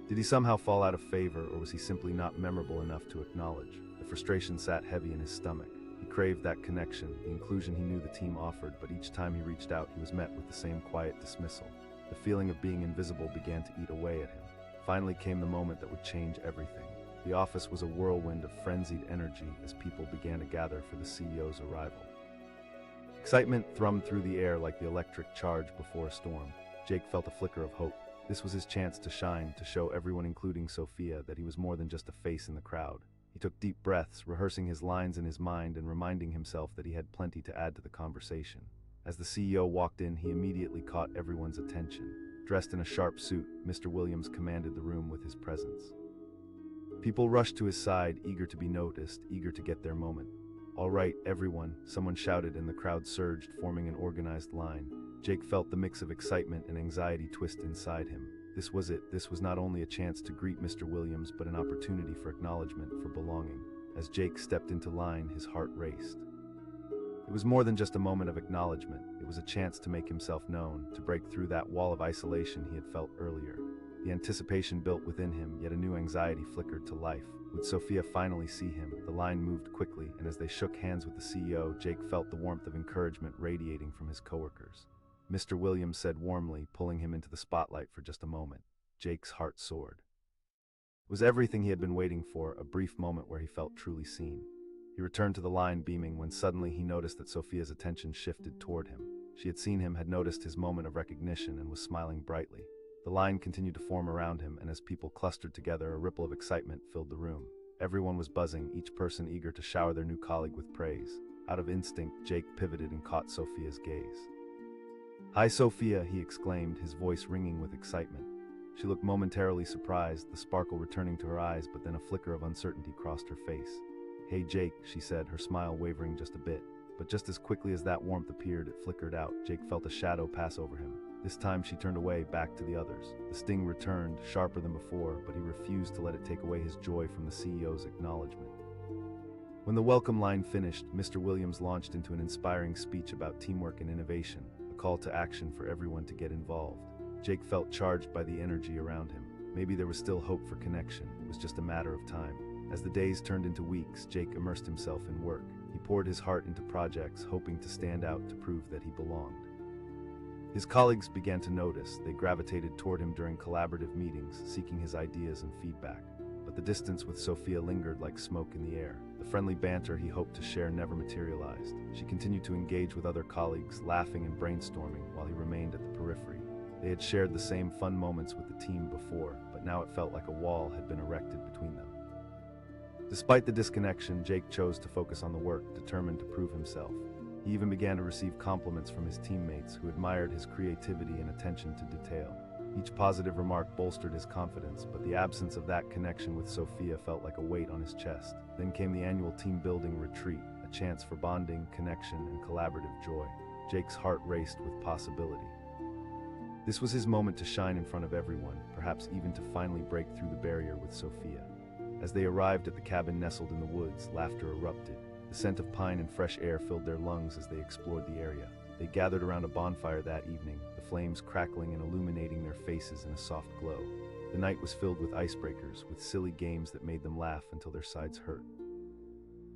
Did he somehow fall out of favor, or was he simply not memorable enough to acknowledge? The frustration sat heavy in his stomach. He craved that connection, the inclusion he knew the team offered, but each time he reached out, he was met with the same quiet dismissal. The feeling of being invisible began to eat away at him. Finally came the moment that would change everything. The office was a whirlwind of frenzied energy as people began to gather for the CEO's arrival. Excitement thrummed through the air like the electric charge before a storm. Jake felt a flicker of hope. This was his chance to shine, to show everyone, including Sophia, that he was more than just a face in the crowd. He took deep breaths, rehearsing his lines in his mind and reminding himself that he had plenty to add to the conversation. As the CEO walked in, he immediately caught everyone's attention. Dressed in a sharp suit, Mr. Williams commanded the room with his presence. People rushed to his side, eager to be noticed, eager to get their moment. "All right, everyone," someone shouted, and the crowd surged, forming an organized line. Jake felt the mix of excitement and anxiety twist inside him. This was it. This was not only a chance to greet Mr. Williams, but an opportunity for acknowledgement, for belonging. As Jake stepped into line, his heart raced. It was more than just a moment of acknowledgement. It was a chance to make himself known, to break through that wall of isolation he had felt earlier. The anticipation built within him, yet a new anxiety flickered to life. Would Sophia finally see him? The line moved quickly, and as they shook hands with the CEO, Jake felt the warmth of encouragement radiating from his coworkers. Mr. Williams said warmly, pulling him into the spotlight for just a moment. Jake's heart soared. It was everything he had been waiting for, a brief moment where he felt truly seen. He returned to the line beaming when suddenly he noticed that Sophia's attention shifted toward him. She had seen him, had noticed his moment of recognition, and was smiling brightly. The line continued to form around him, and as people clustered together, a ripple of excitement filled the room. Everyone was buzzing, each person eager to shower their new colleague with praise. Out of instinct, Jake pivoted and caught Sophia's gaze. "Hi, Sophia," he exclaimed, his voice ringing with excitement. She looked momentarily surprised, the sparkle returning to her eyes, but then a flicker of uncertainty crossed her face. "Hey, Jake," she said, her smile wavering just a bit. But just as quickly as that warmth appeared, it flickered out. Jake felt a shadow pass over him. This time she turned away, back to the others. The sting returned, sharper than before, but he refused to let it take away his joy from the CEO's acknowledgement. When the welcome line finished, Mr. Williams launched into an inspiring speech about teamwork and innovation, a call to action for everyone to get involved. Jake felt charged by the energy around him. Maybe there was still hope for connection. It was just a matter of time. As the days turned into weeks, Jake immersed himself in work. He poured his heart into projects, hoping to stand out, to prove that he belonged. His colleagues began to notice. They gravitated toward him during collaborative meetings, seeking his ideas and feedback. But the distance with Sophia lingered like smoke in the air. The friendly banter he hoped to share never materialized. She continued to engage with other colleagues, laughing and brainstorming, while he remained at the periphery. They had shared the same fun moments with the team before, but now it felt like a wall had been erected between them. Despite the disconnection, Jake chose to focus on the work, determined to prove himself. He even began to receive compliments from his teammates who admired his creativity and attention to detail. Each positive remark bolstered his confidence, but the absence of that connection with Sophia felt like a weight on his chest. Then came the annual team-building retreat, a chance for bonding, connection, and collaborative joy. Jake's heart raced with possibility. This was his moment to shine in front of everyone, perhaps even to finally break through the barrier with Sophia. As they arrived at the cabin nestled in the woods, laughter erupted. The scent of pine and fresh air filled their lungs as they explored the area. They gathered around a bonfire that evening, the flames crackling and illuminating their faces in a soft glow. The night was filled with icebreakers, with silly games that made them laugh until their sides hurt.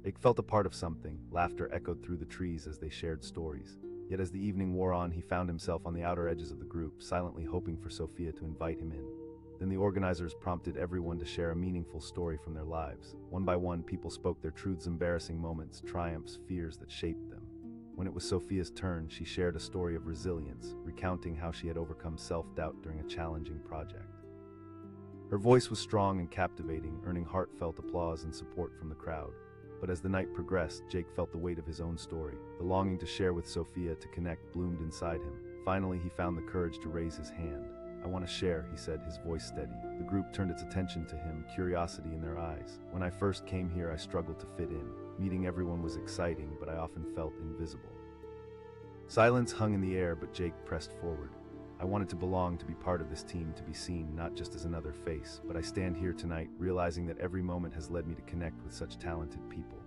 Jake felt a part of something. Laughter echoed through the trees as they shared stories. Yet as the evening wore on, he found himself on the outer edges of the group, silently hoping for Sophia to invite him in. Then the organizers prompted everyone to share a meaningful story from their lives. One by one, people spoke their truths, embarrassing moments, triumphs, fears that shaped them. When it was Sophia's turn, she shared a story of resilience, recounting how she had overcome self-doubt during a challenging project. Her voice was strong and captivating, earning heartfelt applause and support from the crowd. But as the night progressed, Jake felt the weight of his own story. The longing to share with Sophia, to connect, bloomed inside him. Finally, he found the courage to raise his hand. "I want to share," he said, his voice steady. The group turned its attention to him, curiosity in their eyes. "When I first came here, I struggled to fit in. Meeting everyone was exciting, but I often felt invisible." Silence hung in the air, but Jake pressed forward. "I wanted to belong, to be part of this team, to be seen, not just as another face. But I stand here tonight, realizing that every moment has led me to connect with such talented people."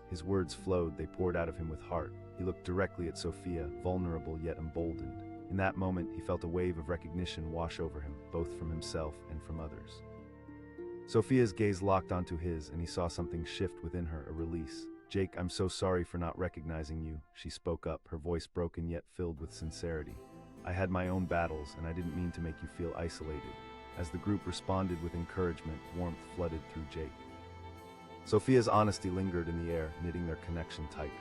His words flowed, they poured out of him with heart. He looked directly at Sophia, vulnerable yet emboldened. In that moment, he felt a wave of recognition wash over him, both from himself and from others. Sophia's gaze locked onto his, and he saw something shift within her, a release. "Jake, I'm so sorry for not recognizing you," she spoke up, her voice broken yet filled with sincerity. "I had my own battles, and I didn't mean to make you feel isolated." As the group responded with encouragement, warmth flooded through Jake. Sophia's honesty lingered in the air, knitting their connection tighter.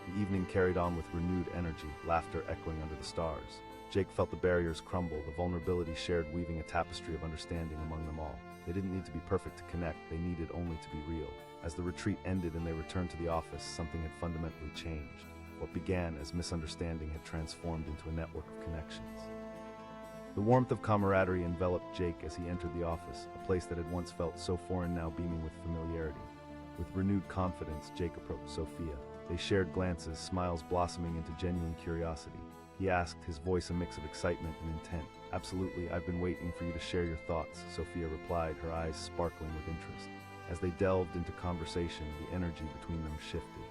The evening carried on with renewed energy, laughter echoing under the stars. Jake felt the barriers crumble, the vulnerability shared, weaving a tapestry of understanding among them all. They didn't need to be perfect to connect, they needed only to be real. As the retreat ended and they returned to the office, something had fundamentally changed. What began as misunderstanding had transformed into a network of connections. The warmth of camaraderie enveloped Jake as he entered the office, a place that had once felt so foreign now beaming with familiarity. With renewed confidence, Jake approached Sophia. They shared glances, smiles blossoming into genuine curiosity. He asked, his voice a mix of excitement and intent. "Absolutely, I've been waiting for you to share your thoughts," Sophia replied, her eyes sparkling with interest. As they delved into conversation, the energy between them shifted.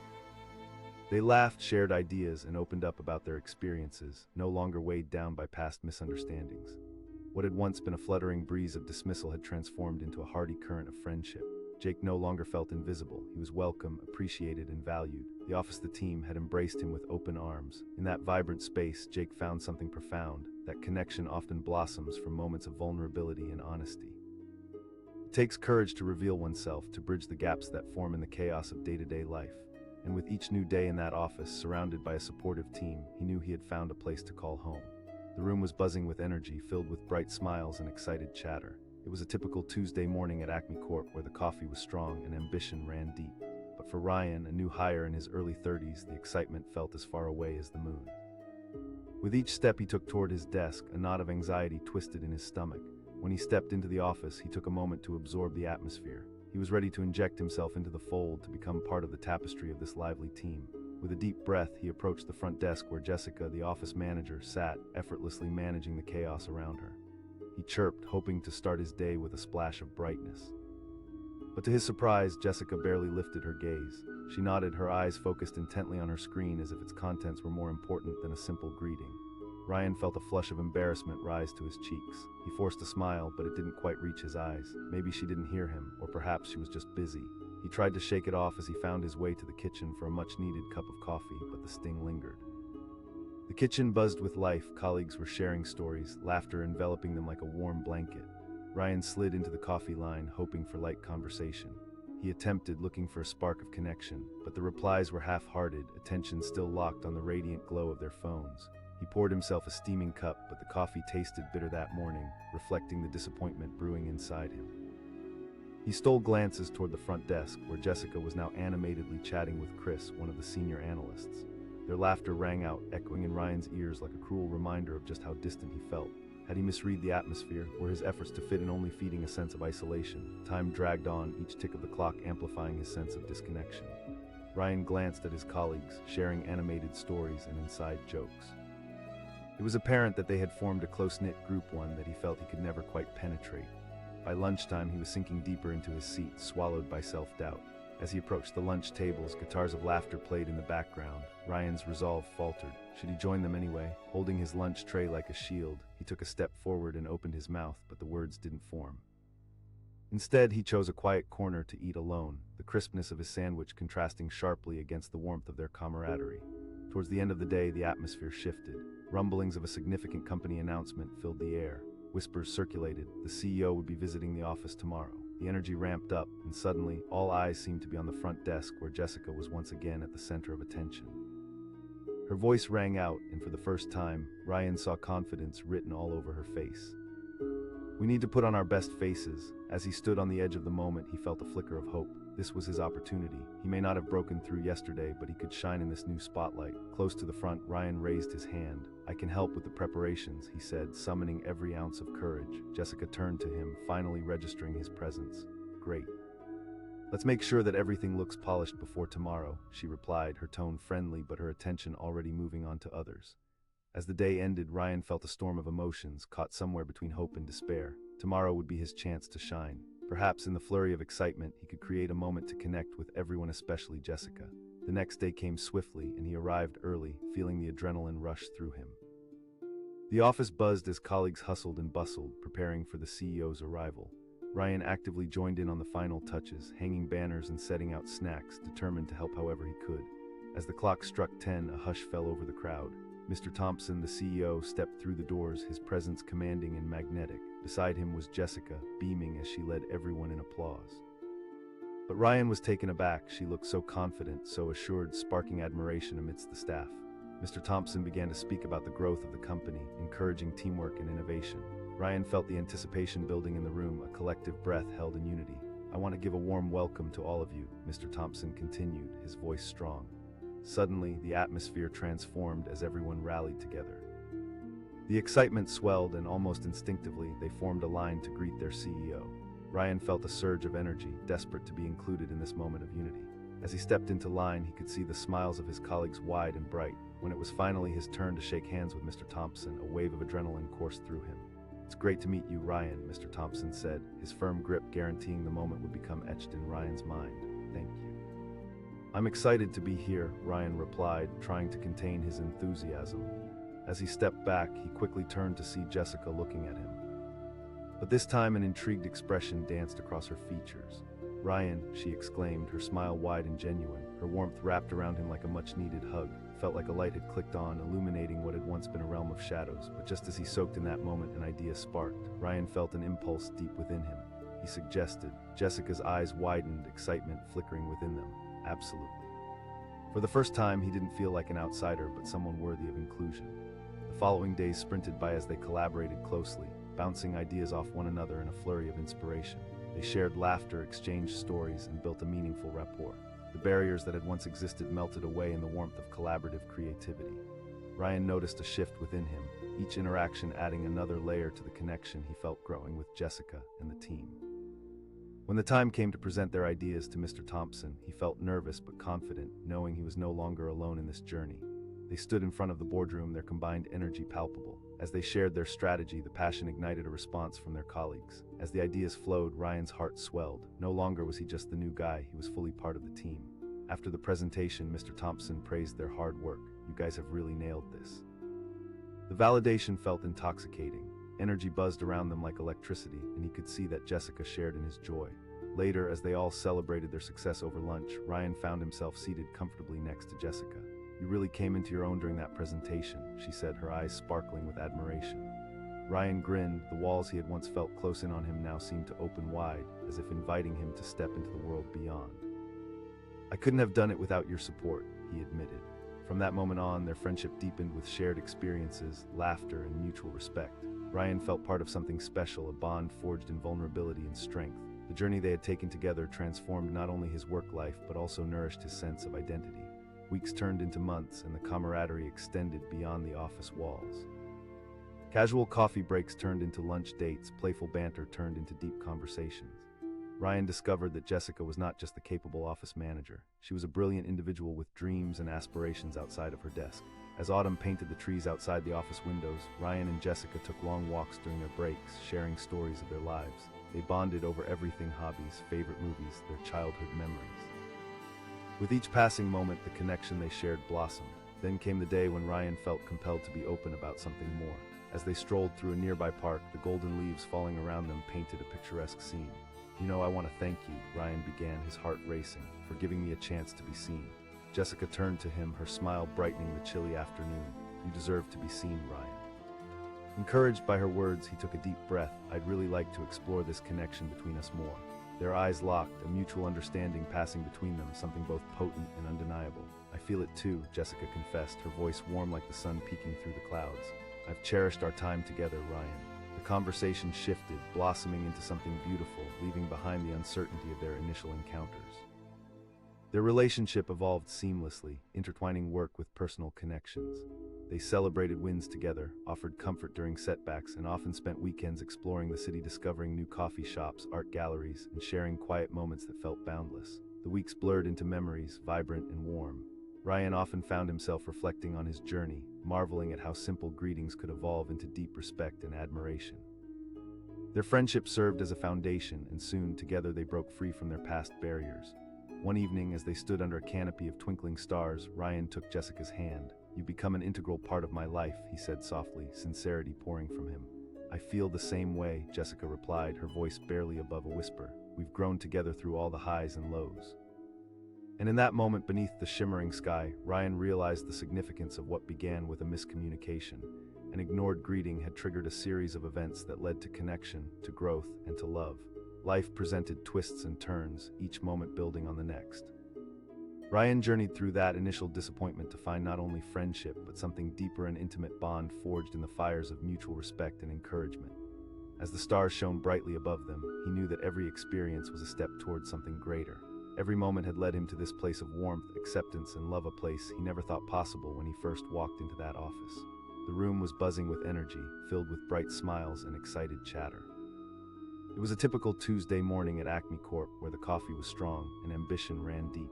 They laughed, shared ideas, and opened up about their experiences, no longer weighed down by past misunderstandings. What had once been a fluttering breeze of dismissal had transformed into a hearty current of friendship. Jake no longer felt invisible. He was welcome, appreciated, and valued. The office, the team, had embraced him with open arms. In that vibrant space, Jake found something profound. That connection often blossoms from moments of vulnerability and honesty. It takes courage to reveal oneself, to bridge the gaps that form in the chaos of day-to-day life. And with each new day in that office, surrounded by a supportive team, he knew he had found a place to call home. The room was buzzing with energy, filled with bright smiles and excited chatter. It was a typical Tuesday morning at Acme Corp, where the coffee was strong and ambition ran deep. But for Ryan, a new hire in his early 30s, the excitement felt as far away as the moon. With each step he took toward his desk, a knot of anxiety twisted in his stomach. When he stepped into the office, he took a moment to absorb the atmosphere. He was ready to inject himself into the fold, to become part of the tapestry of this lively team. With a deep breath, he approached the front desk where Jessica, the office manager, sat, effortlessly managing the chaos around her. He chirped, hoping to start his day with a splash of brightness. But to his surprise, Jessica barely lifted her gaze. She nodded, her eyes focused intently on her screen as if its contents were more important than a simple greeting. Ryan felt a flush of embarrassment rise to his cheeks. He forced a smile, but it didn't quite reach his eyes. Maybe she didn't hear him, or perhaps she was just busy. He tried to shake it off as he found his way to the kitchen for a much-needed cup of coffee, but the sting lingered. The kitchen buzzed with life, colleagues were sharing stories, laughter enveloping them like a warm blanket. Ryan slid into the coffee line, hoping for light conversation. He attempted, looking for a spark of connection, but the replies were half-hearted, attention still locked on the radiant glow of their phones. He poured himself a steaming cup, but the coffee tasted bitter that morning, reflecting the disappointment brewing inside him. He stole glances toward the front desk, where Jessica was now animatedly chatting with Chris, one of the senior analysts. Their laughter rang out, echoing in Ryan's ears like a cruel reminder of just how distant he felt. Had he misread the atmosphere? Were his efforts to fit in only feeding a sense of isolation? Time dragged on, each tick of the clock amplifying his sense of disconnection. Ryan glanced at his colleagues, sharing animated stories and inside jokes. It was apparent that they had formed a close-knit group, one that he felt he could never quite penetrate. By lunchtime, he was sinking deeper into his seat, swallowed by self-doubt. As he approached the lunch tables, guitars of laughter played in the background. Ryan's resolve faltered. Should he join them anyway? Holding his lunch tray like a shield, he took a step forward and opened his mouth, but the words didn't form. Instead, he chose a quiet corner to eat alone, the crispness of his sandwich contrasting sharply against the warmth of their camaraderie. Towards the end of the day, the atmosphere shifted. Rumblings of a significant company announcement filled the air. Whispers circulated. The CEO would be visiting the office tomorrow. The energy ramped up, and suddenly, all eyes seemed to be on the front desk where Jessica was once again at the center of attention. Her voice rang out, and for the first time, Ryan saw confidence written all over her face. "We need to put on our best faces." As he stood on the edge of the moment, he felt a flicker of hope. This was his opportunity. He may not have broken through yesterday, but he could shine in this new spotlight. Close to the front, Ryan raised his hand. "I can help with the preparations," he said, summoning every ounce of courage. Jessica turned to him, finally registering his presence. "Great. Let's make sure that everything looks polished before tomorrow," she replied, her tone friendly but her attention already moving on to others. As the day ended, Ryan felt a storm of emotions, caught somewhere between hope and despair. Tomorrow would be his chance to shine. Perhaps in the flurry of excitement, he could create a moment to connect with everyone, especially Jessica. The next day came swiftly, and he arrived early, feeling the adrenaline rush through him. The office buzzed as colleagues hustled and bustled, preparing for the CEO's arrival. Ryan actively joined in on the final touches, hanging banners and setting out snacks, determined to help however he could. As the clock struck 10, a hush fell over the crowd. Mr. Thompson, the CEO, stepped through the doors, his presence commanding and magnetic. Beside him was Jessica, beaming as she led everyone in applause. But Ryan was taken aback. She looked so confident, so assured, sparking admiration amidst the staff. Mr. Thompson began to speak about the growth of the company, encouraging teamwork and innovation. Ryan felt the anticipation building in the room, a collective breath held in unity. "I want to give a warm welcome to all of you," Mr. Thompson continued, his voice strong. Suddenly, the atmosphere transformed as everyone rallied together. The excitement swelled, and almost instinctively, they formed a line to greet their CEO. Ryan felt a surge of energy, desperate to be included in this moment of unity. As he stepped into line, he could see the smiles of his colleagues wide and bright. When it was finally his turn to shake hands with Mr. Thompson, a wave of adrenaline coursed through him. "It's great to meet you, Ryan," Mr. Thompson said, his firm grip guaranteeing the moment would become etched in Ryan's mind. "Thank you." "I'm excited to be here," Ryan replied, trying to contain his enthusiasm. As he stepped back, he quickly turned to see Jessica looking at him. But this time an intrigued expression danced across her features. "Ryan," she exclaimed, her smile wide and genuine. Her warmth wrapped around him like a much-needed hug. It felt like a light had clicked on, illuminating what had once been a realm of shadows. But just as he soaked in that moment, an idea sparked. Ryan felt an impulse deep within him. He suggested. Jessica's eyes widened, excitement flickering within them. "Absolutely." For the first time, he didn't feel like an outsider, but someone worthy of inclusion. The following days sprinted by as they collaborated closely, bouncing ideas off one another in a flurry of inspiration. They shared laughter, exchanged stories, and built a meaningful rapport. The barriers that had once existed melted away in the warmth of collaborative creativity. Ryan noticed a shift within him, each interaction adding another layer to the connection he felt growing with Jessica and the team. When the time came to present their ideas to Mr. Thompson, he felt nervous but confident, knowing he was no longer alone in this journey. They stood in front of the boardroom, their combined energy palpable. As they shared their strategy, the passion ignited a response from their colleagues. As the ideas flowed, Ryan's heart swelled. No longer was he just the new guy, he was fully part of the team. After the presentation, Mr. Thompson praised their hard work. "You guys have really nailed this." The validation felt intoxicating. Energy buzzed around them like electricity, and he could see that Jessica shared in his joy. Later, as they all celebrated their success over lunch, Ryan found himself seated comfortably next to Jessica. "You really came into your own during that presentation," she said, her eyes sparkling with admiration. Ryan grinned. The walls he had once felt close in on him now seemed to open wide, as if inviting him to step into the world beyond. "I couldn't have done it without your support," he admitted. From that moment on, their friendship deepened with shared experiences, laughter, and mutual respect. Ryan felt part of something special, a bond forged in vulnerability and strength. The journey they had taken together transformed not only his work life, but also nourished his sense of identity. Weeks turned into months, and the camaraderie extended beyond the office walls. Casual coffee breaks turned into lunch dates, playful banter turned into deep conversations. Ryan discovered that Jessica was not just the capable office manager. She was a brilliant individual with dreams and aspirations outside of her desk. As autumn painted the trees outside the office windows, Ryan and Jessica took long walks during their breaks, sharing stories of their lives. They bonded over everything: hobbies, favorite movies, their childhood memories. With each passing moment, the connection they shared blossomed. Then came the day when Ryan felt compelled to be open about something more. As they strolled through a nearby park, the golden leaves falling around them painted a picturesque scene. "You know, I want to thank you," Ryan began, his heart racing, "for giving me a chance to be seen." Jessica turned to him, her smile brightening the chilly afternoon. "You deserve to be seen, Ryan." Encouraged by her words, he took a deep breath. "I'd really like to explore this connection between us more." Their eyes locked, a mutual understanding passing between them, something both potent and undeniable. "I feel it too," Jessica confessed, her voice warm like the sun peeking through the clouds. "I've cherished our time together, Ryan." The conversation shifted, blossoming into something beautiful, leaving behind the uncertainty of their initial encounters. Their relationship evolved seamlessly, intertwining work with personal connections. They celebrated wins together, offered comfort during setbacks, and often spent weekends exploring the city, discovering new coffee shops, art galleries, and sharing quiet moments that felt boundless. The weeks blurred into memories, vibrant and warm. Ryan often found himself reflecting on his journey, marveling at how simple greetings could evolve into deep respect and admiration. Their friendship served as a foundation, and soon, together, they broke free from their past barriers. One evening, as they stood under a canopy of twinkling stars, Ryan took Jessica's hand. "You've become an integral part of my life," he said softly, sincerity pouring from him. "I feel the same way," Jessica replied, her voice barely above a whisper. "We've grown together through all the highs and lows." And in that moment, beneath the shimmering sky, Ryan realized the significance of what began with a miscommunication. An ignored greeting had triggered a series of events that led to connection, to growth, and to love. Life presented twists and turns, each moment building on the next. Ryan journeyed through that initial disappointment to find not only friendship, but something deeper, an intimate bond forged in the fires of mutual respect and encouragement. As the stars shone brightly above them, he knew that every experience was a step towards something greater. Every moment had led him to this place of warmth, acceptance, and love, a place he never thought possible when he first walked into that office. The room was buzzing with energy, filled with bright smiles and excited chatter. It was a typical Tuesday morning at Acme Corp, where the coffee was strong and ambition ran deep.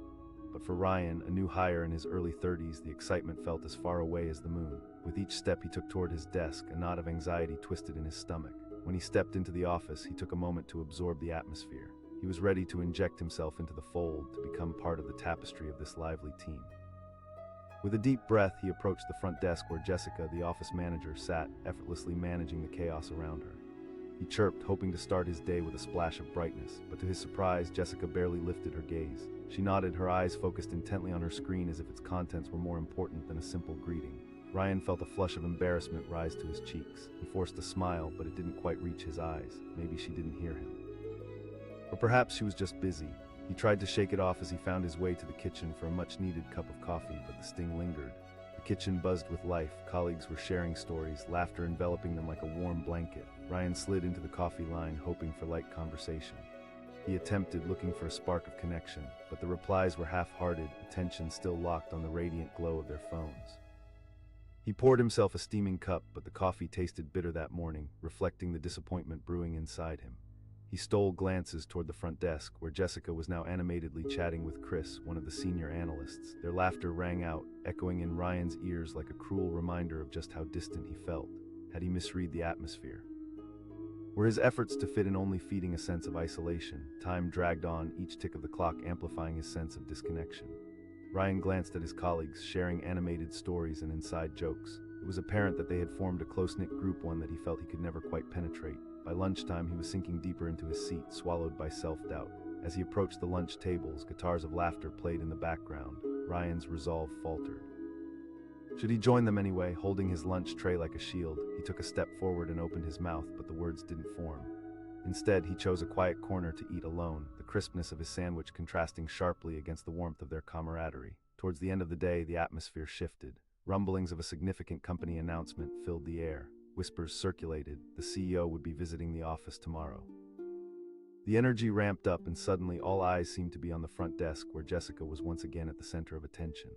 But for Ryan, a new hire in his early 30s, the excitement felt as far away as the moon. With each step he took toward his desk, a knot of anxiety twisted in his stomach. When he stepped into the office, he took a moment to absorb the atmosphere. He was ready to inject himself into the fold, to become part of the tapestry of this lively team. With a deep breath, he approached the front desk where Jessica, the office manager, sat, effortlessly managing the chaos around her. He chirped, hoping to start his day with a splash of brightness, but to his surprise, Jessica barely lifted her gaze. She nodded, her eyes focused intently on her screen as if its contents were more important than a simple greeting. Ryan felt a flush of embarrassment rise to his cheeks. He forced a smile, but it didn't quite reach his eyes. Maybe she didn't hear him. Or perhaps she was just busy. He tried to shake it off as he found his way to the kitchen for a much-needed cup of coffee, but the sting lingered. The kitchen buzzed with life. Colleagues were sharing stories, laughter enveloping them like a warm blanket. Ryan slid into the coffee line, hoping for light conversation. He attempted, looking for a spark of connection, but the replies were half-hearted, attention still locked on the radiant glow of their phones. He poured himself a steaming cup, but the coffee tasted bitter that morning, reflecting the disappointment brewing inside him. He stole glances toward the front desk, where Jessica was now animatedly chatting with Chris, one of the senior analysts. Their laughter rang out, echoing in Ryan's ears like a cruel reminder of just how distant he felt. Had he misread the atmosphere? Were his efforts to fit in only feeding a sense of isolation? Time dragged on, each tick of the clock amplifying his sense of disconnection. Ryan glanced at his colleagues, sharing animated stories and inside jokes. It was apparent that they had formed a close-knit group, one that he felt he could never quite penetrate. By lunchtime, he was sinking deeper into his seat, swallowed by self-doubt. As he approached the lunch tables, guitars of laughter played in the background. Ryan's resolve faltered. Should he join them anyway, holding his lunch tray like a shield? He took a step forward and opened his mouth, but the words didn't form. Instead, he chose a quiet corner to eat alone, the crispness of his sandwich contrasting sharply against the warmth of their camaraderie. Towards the end of the day, the atmosphere shifted. Rumblings of a significant company announcement filled the air. Whispers circulated. The CEO would be visiting the office tomorrow. The energy ramped up, and suddenly all eyes seemed to be on the front desk, where Jessica was once again at the center of attention.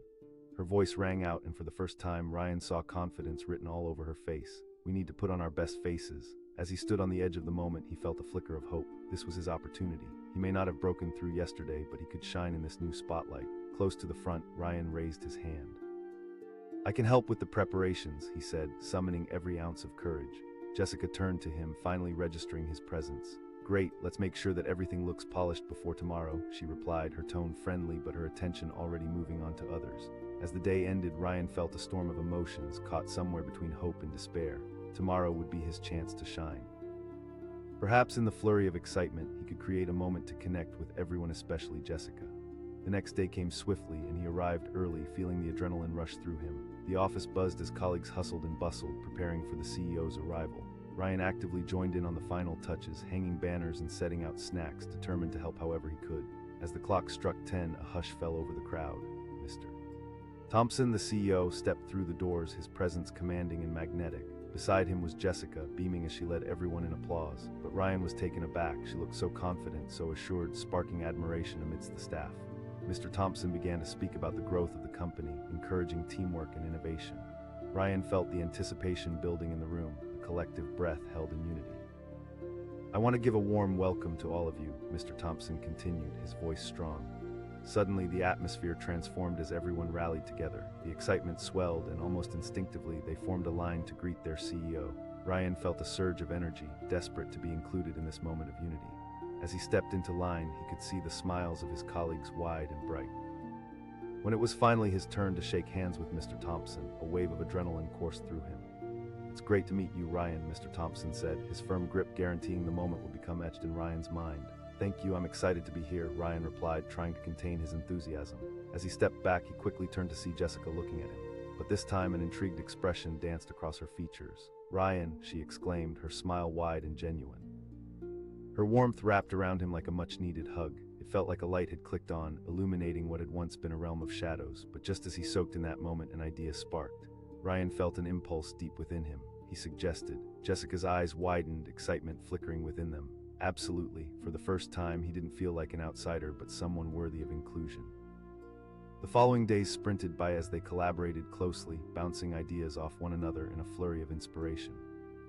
Her voice rang out, and for the first time, Ryan saw confidence written all over her face. "We need to put on our best faces." As he stood on the edge of the moment, he felt a flicker of hope. This was his opportunity. He may not have broken through yesterday, but he could shine in this new spotlight. Close to the front, Ryan raised his hand. "I can help with the preparations," he said, summoning every ounce of courage. Jessica turned to him, finally registering his presence. "Great, let's make sure that everything looks polished before tomorrow," she replied, her tone friendly but her attention already moving on to others. As the day ended, Ryan felt a storm of emotions, caught somewhere between hope and despair. Tomorrow would be his chance to shine. Perhaps in the flurry of excitement, he could create a moment to connect with everyone, especially Jessica. The next day came swiftly, and he arrived early, feeling the adrenaline rush through him. The office buzzed as colleagues hustled and bustled, preparing for the CEO's arrival. Ryan actively joined in on the final touches, hanging banners and setting out snacks, determined to help however he could. As the clock struck 10, a hush fell over the crowd. Mr. Thompson, the CEO, stepped through the doors, his presence commanding and magnetic. Beside him was Jessica, beaming as she led everyone in applause. But Ryan was taken aback. She looked so confident, so assured, sparking admiration amidst the staff. Mr. Thompson began to speak about the growth of the company, encouraging teamwork and innovation. Ryan felt the anticipation building in the room, a collective breath held in unity. "I want to give a warm welcome to all of you," Mr. Thompson continued, his voice strong. Suddenly, the atmosphere transformed as everyone rallied together. The excitement swelled, and almost instinctively, they formed a line to greet their CEO. Ryan felt a surge of energy, desperate to be included in this moment of unity. As he stepped into line, he could see the smiles of his colleagues wide and bright. When it was finally his turn to shake hands with Mr. Thompson, a wave of adrenaline coursed through him. "It's great to meet you, Ryan," Mr. Thompson said, his firm grip guaranteeing the moment would become etched in Ryan's mind. "Thank you, I'm excited to be here," Ryan replied, trying to contain his enthusiasm. As he stepped back, he quickly turned to see Jessica looking at him. But this time, an intrigued expression danced across her features. "Ryan," she exclaimed, her smile wide and genuine. Her warmth wrapped around him like a much-needed hug. It felt like a light had clicked on, illuminating what had once been a realm of shadows. But just as he soaked in that moment, an idea sparked. Ryan felt an impulse deep within him. He suggested. Jessica's eyes widened, excitement flickering within them. Absolutely. For the first time, he didn't feel like an outsider, but someone worthy of inclusion. The following days sprinted by as they collaborated closely, bouncing ideas off one another in a flurry of inspiration.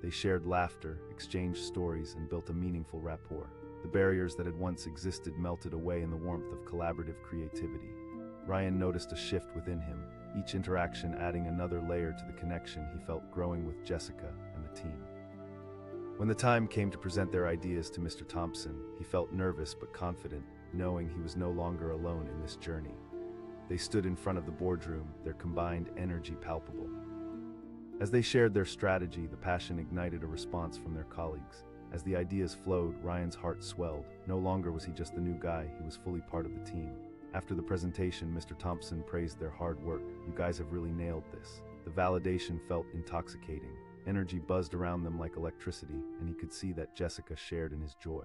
They shared laughter, exchanged stories, and built a meaningful rapport. The barriers that had once existed melted away in the warmth of collaborative creativity. Ryan noticed a shift within him, each interaction adding another layer to the connection he felt growing with Jessica and the team. When the time came to present their ideas to Mr. Thompson, he felt nervous but confident, knowing he was no longer alone in this journey. They stood in front of the boardroom, their combined energy palpable. As they shared their strategy, the passion ignited a response from their colleagues. As the ideas flowed, Ryan's heart swelled. No longer was he just the new guy, he was fully part of the team. After the presentation, Mr. Thompson praised their hard work. "You guys have really nailed this." The validation felt intoxicating. Energy buzzed around them like electricity, and he could see that Jessica shared in his joy.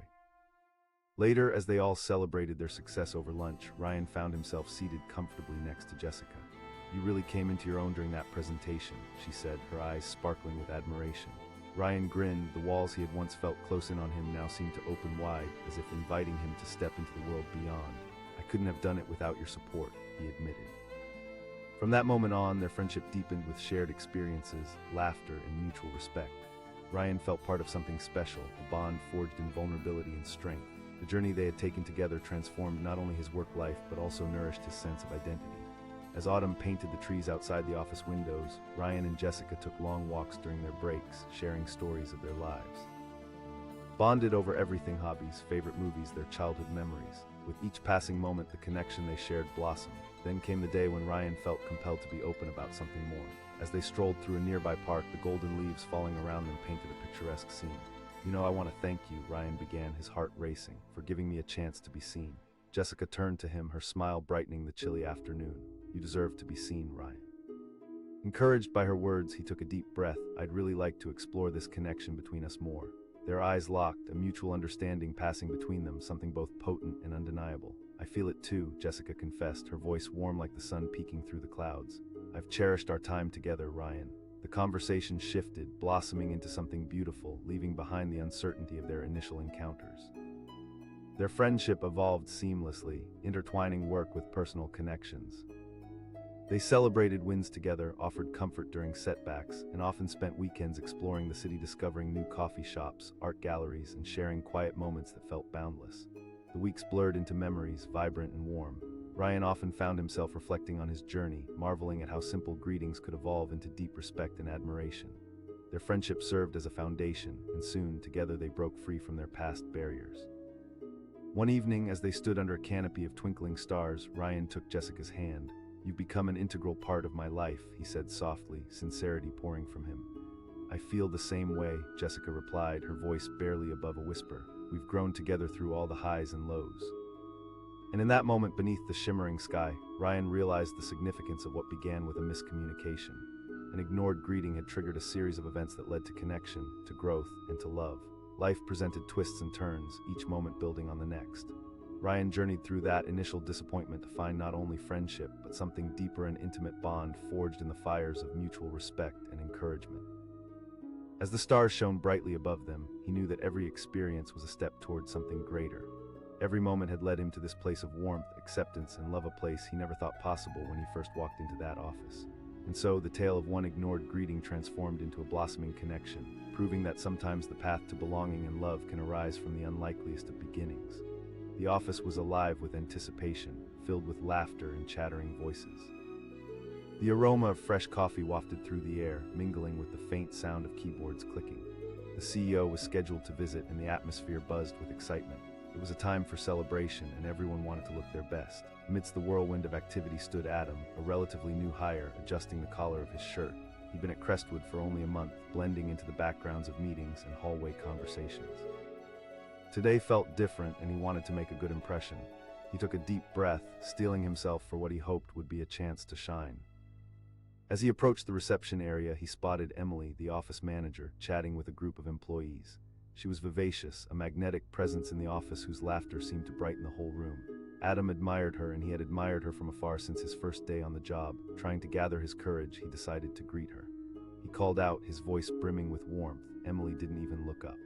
Later, as they all celebrated their success over lunch, Ryan found himself seated comfortably next to Jessica. "You really came into your own during that presentation," she said, her eyes sparkling with admiration. Ryan grinned. The walls he had once felt close in on him now seemed to open wide, as if inviting him to step into the world beyond. "I couldn't have done it without your support," he admitted. From that moment on, their friendship deepened with shared experiences, laughter, and mutual respect. Ryan felt part of something special, a bond forged in vulnerability and strength. The journey they had taken together transformed not only his work life, but also nourished his sense of identity. As autumn painted the trees outside the office windows, Ryan and Jessica took long walks during their breaks, sharing stories of their lives. Bonded over everything: hobbies, favorite movies, their childhood memories. With each passing moment, the connection they shared blossomed. Then came the day when Ryan felt compelled to be open about something more. As they strolled through a nearby park, the golden leaves falling around them painted a picturesque scene. "You know, I want to thank you," Ryan began, his heart racing, "for giving me a chance to be seen." Jessica turned to him, her smile brightening the chilly afternoon. "You deserve to be seen, Ryan." Encouraged by her words, he took a deep breath. "I'd really like to explore this connection between us more." Their eyes locked, a mutual understanding passing between them, something both potent and undeniable. "I feel it too," Jessica confessed, her voice warm like the sun peeking through the clouds. "I've cherished our time together, Ryan." The conversation shifted, blossoming into something beautiful, leaving behind the uncertainty of their initial encounters. Their friendship evolved seamlessly, intertwining work with personal connections. They celebrated wins together, offered comfort during setbacks, and often spent weekends exploring the city, discovering new coffee shops, art galleries, and sharing quiet moments that felt boundless. The weeks blurred into memories, vibrant and warm. Ryan often found himself reflecting on his journey, marveling at how simple greetings could evolve into deep respect and admiration. Their friendship served as a foundation, and soon, together they broke free from their past barriers. One evening, as they stood under a canopy of twinkling stars, Ryan took Jessica's hand. "You've become an integral part of my life," he said softly, sincerity pouring from him. "I feel the same way," Jessica replied, her voice barely above a whisper. "We've grown together through all the highs and lows." And in that moment, beneath the shimmering sky, Ryan realized the significance of what began with a miscommunication. An ignored greeting had triggered a series of events that led to connection, to growth, and to love. Life presented twists and turns, each moment building on the next. Ryan journeyed through that initial disappointment to find not only friendship, but something deeper, an intimate bond forged in the fires of mutual respect and encouragement. As the stars shone brightly above them, he knew that every experience was a step toward something greater. Every moment had led him to this place of warmth, acceptance, and love, a place he never thought possible when he first walked into that office. And so, the tale of one ignored greeting transformed into a blossoming connection, proving that sometimes the path to belonging and love can arise from the unlikeliest of beginnings. The office was alive with anticipation, filled with laughter and chattering voices. The aroma of fresh coffee wafted through the air, mingling with the faint sound of keyboards clicking. The CEO was scheduled to visit, and the atmosphere buzzed with excitement. It was a time for celebration, and everyone wanted to look their best. Amidst the whirlwind of activity stood Adam, a relatively new hire, adjusting the collar of his shirt. He'd been at Crestwood for only a month, blending into the backgrounds of meetings and hallway conversations. Today felt different, and he wanted to make a good impression. He took a deep breath, steeling himself for what he hoped would be a chance to shine. As he approached the reception area, he spotted Emily, the office manager, chatting with a group of employees. She was vivacious, a magnetic presence in the office whose laughter seemed to brighten the whole room. Adam admired her, and he had admired her from afar since his first day on the job. Trying to gather his courage, he decided to greet her. He called out, his voice brimming with warmth. Emily didn't even look up.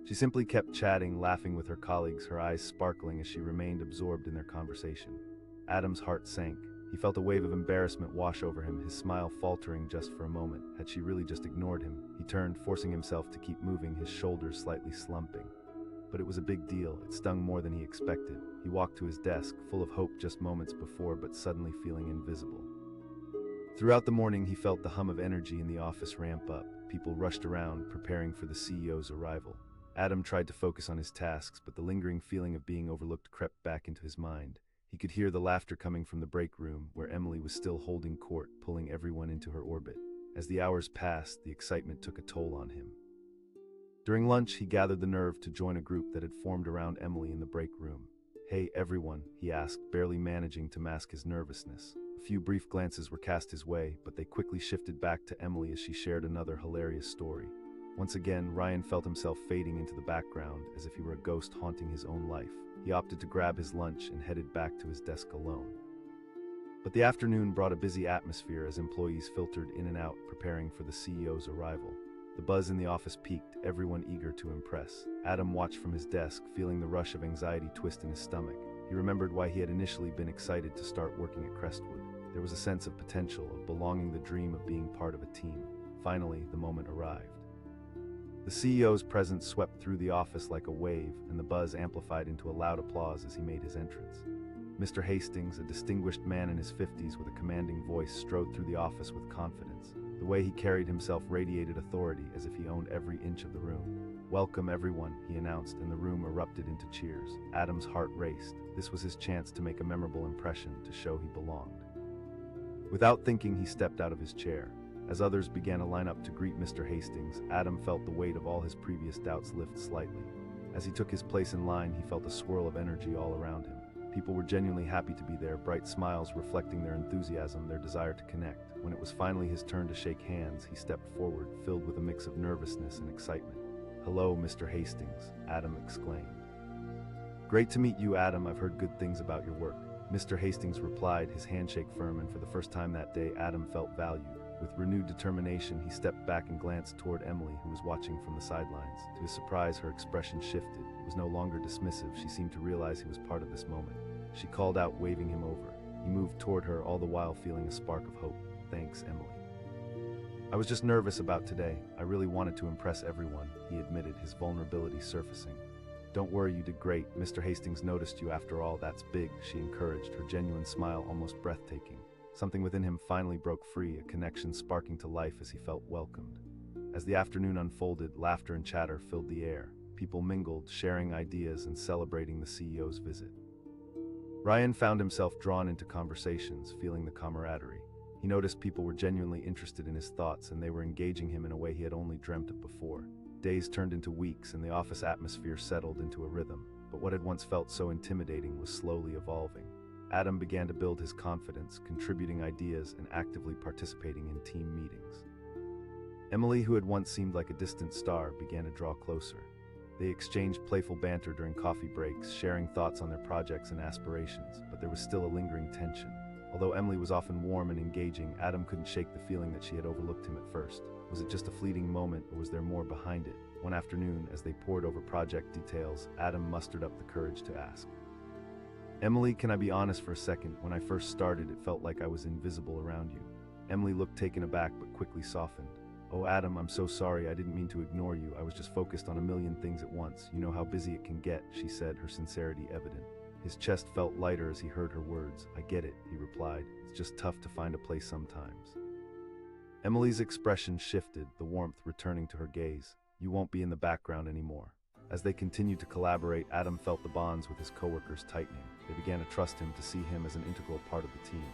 She simply kept chatting, laughing with her colleagues, her eyes sparkling as she remained absorbed in their conversation. Adam's heart sank. He felt a wave of embarrassment wash over him, his smile faltering just for a moment. Had she really just ignored him? He turned, forcing himself to keep moving, his shoulders slightly slumping. But it was a big deal. It stung more than he expected. He walked to his desk, full of hope just moments before, but suddenly feeling invisible. Throughout the morning, he felt the hum of energy in the office ramp up. People rushed around, preparing for the CEO's arrival. Adam tried to focus on his tasks, but the lingering feeling of being overlooked crept back into his mind. He could hear the laughter coming from the break room, where Emily was still holding court, pulling everyone into her orbit. As the hours passed, the excitement took a toll on him. During lunch, he gathered the nerve to join a group that had formed around Emily in the break room. "Hey, everyone," he asked, barely managing to mask his nervousness. A few brief glances were cast his way, but they quickly shifted back to Emily as she shared another hilarious story. Once again, Ryan felt himself fading into the background, as if he were a ghost haunting his own life. He opted to grab his lunch and headed back to his desk alone. But the afternoon brought a busy atmosphere as employees filtered in and out, preparing for the CEO's arrival. The buzz in the office peaked, everyone eager to impress. Adam watched from his desk, feeling the rush of anxiety twist in his stomach. He remembered why he had initially been excited to start working at Crestwood. There was a sense of potential, of belonging, the dream of being part of a team. Finally, the moment arrived. The CEO's presence swept through the office like a wave, and the buzz amplified into a loud applause as he made his entrance. Mr. Hastings, a distinguished man in his 50s with a commanding voice, strode through the office with confidence. The way he carried himself radiated authority, as if he owned every inch of the room. "Welcome, everyone," he announced, and the room erupted into cheers. Adam's heart raced. This was his chance to make a memorable impression, to show he belonged. Without thinking, he stepped out of his chair. As others began to line up to greet Mr. Hastings, Adam felt the weight of all his previous doubts lift slightly. As he took his place in line, he felt a swirl of energy all around him. People were genuinely happy to be there, bright smiles reflecting their enthusiasm, their desire to connect. When it was finally his turn to shake hands, he stepped forward, filled with a mix of nervousness and excitement. "Hello, Mr. Hastings," Adam exclaimed. "Great to meet you, Adam. I've heard good things about your work." Mr. Hastings replied, his handshake firm, and for the first time that day, Adam felt valued. With renewed determination, he stepped back and glanced toward Emily, who was watching from the sidelines. To his surprise, her expression shifted. It was no longer dismissive. She seemed to realize he was part of this moment. She called out, waving him over. He moved toward her, all the while feeling a spark of hope. "Thanks, Emily." "I was just nervous about today. I really wanted to impress everyone," he admitted, his vulnerability surfacing. "Don't worry, you did great. Mr. Hastings noticed you after all. That's big," she encouraged, her genuine smile almost breathtaking. Something within him finally broke free, a connection sparking to life as he felt welcomed. As the afternoon unfolded, laughter and chatter filled the air. People mingled, sharing ideas and celebrating the CEO's visit. Ryan found himself drawn into conversations, feeling the camaraderie. He noticed people were genuinely interested in his thoughts, and they were engaging him in a way he had only dreamt of before. Days turned into weeks, and the office atmosphere settled into a rhythm, but what had once felt so intimidating was slowly evolving. Adam began to build his confidence, contributing ideas and actively participating in team meetings. Emily, who had once seemed like a distant star, began to draw closer. They exchanged playful banter during coffee breaks, sharing thoughts on their projects and aspirations, but there was still a lingering tension. Although Emily was often warm and engaging, Adam couldn't shake the feeling that she had overlooked him at first. Was it just a fleeting moment, or was there more behind it? One afternoon, as they pored over project details, Adam mustered up the courage to ask, "Emily, can I be honest for a second? When I first started, it felt like I was invisible around you." Emily looked taken aback but quickly softened. "Oh, Adam, I'm so sorry. I didn't mean to ignore you. I was just focused on a million things at once. You know how busy it can get," she said, her sincerity evident. His chest felt lighter as he heard her words. "I get it," he replied. "It's just tough to find a place sometimes." Emily's expression shifted, the warmth returning to her gaze. "You won't be in the background anymore." As they continued to collaborate, Adam felt the bonds with his coworkers tightening. They began to trust him, to see him as an integral part of the team.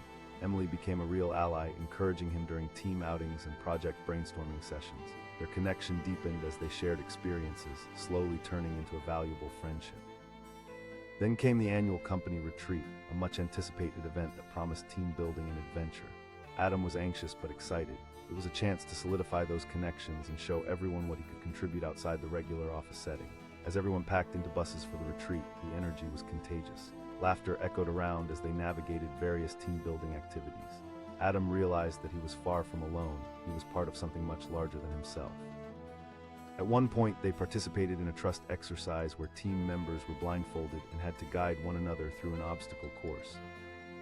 Emily became a real ally, encouraging him during team outings and project brainstorming sessions. Their connection deepened as they shared experiences, slowly turning into a valuable friendship. Then came the annual company retreat, a much-anticipated event that promised team building and adventure. Adam was anxious but excited. It was a chance to solidify those connections and show everyone what he could contribute outside the regular office setting. As everyone packed into buses for the retreat, the energy was contagious. Laughter echoed around as they navigated various team-building activities. Adam realized that he was far from alone. He was part of something much larger than himself. At one point, they participated in a trust exercise where team members were blindfolded and had to guide one another through an obstacle course.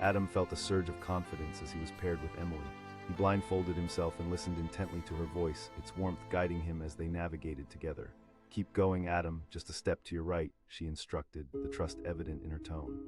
Adam felt a surge of confidence as he was paired with Emily. He blindfolded himself and listened intently to her voice, its warmth guiding him as they navigated together. "Keep going, Adam, just a step to your right," she instructed, the trust evident in her tone.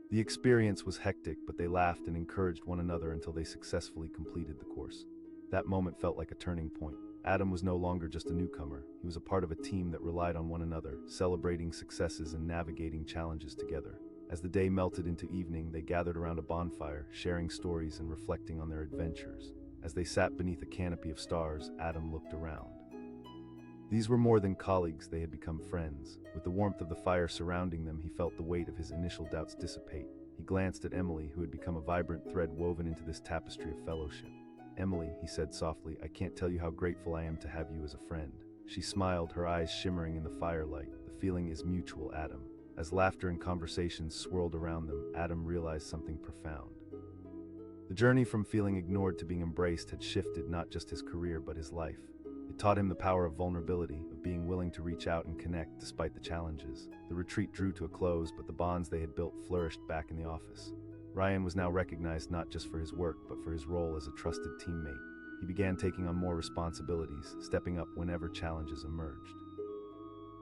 The experience was hectic, but they laughed and encouraged one another until they successfully completed the course. That moment felt like a turning point. Adam was no longer just a newcomer. He was a part of a team that relied on one another, celebrating successes and navigating challenges together. As the day melted into evening, they gathered around a bonfire, sharing stories and reflecting on their adventures. As they sat beneath a canopy of stars, Adam looked around. These were more than colleagues, they had become friends. With the warmth of the fire surrounding them, he felt the weight of his initial doubts dissipate. He glanced at Emily, who had become a vibrant thread woven into this tapestry of fellowship. "Emily," he said softly, "I can't tell you how grateful I am to have you as a friend." She smiled, her eyes shimmering in the firelight. "The feeling is mutual, Adam." As laughter and conversations swirled around them, Adam realized something profound. The journey from feeling ignored to being embraced had shifted not just his career but his life. It taught him the power of vulnerability, of being willing to reach out and connect despite the challenges. The retreat drew to a close, but the bonds they had built flourished back in the office. Ryan was now recognized not just for his work, but for his role as a trusted teammate. He began taking on more responsibilities, stepping up whenever challenges emerged.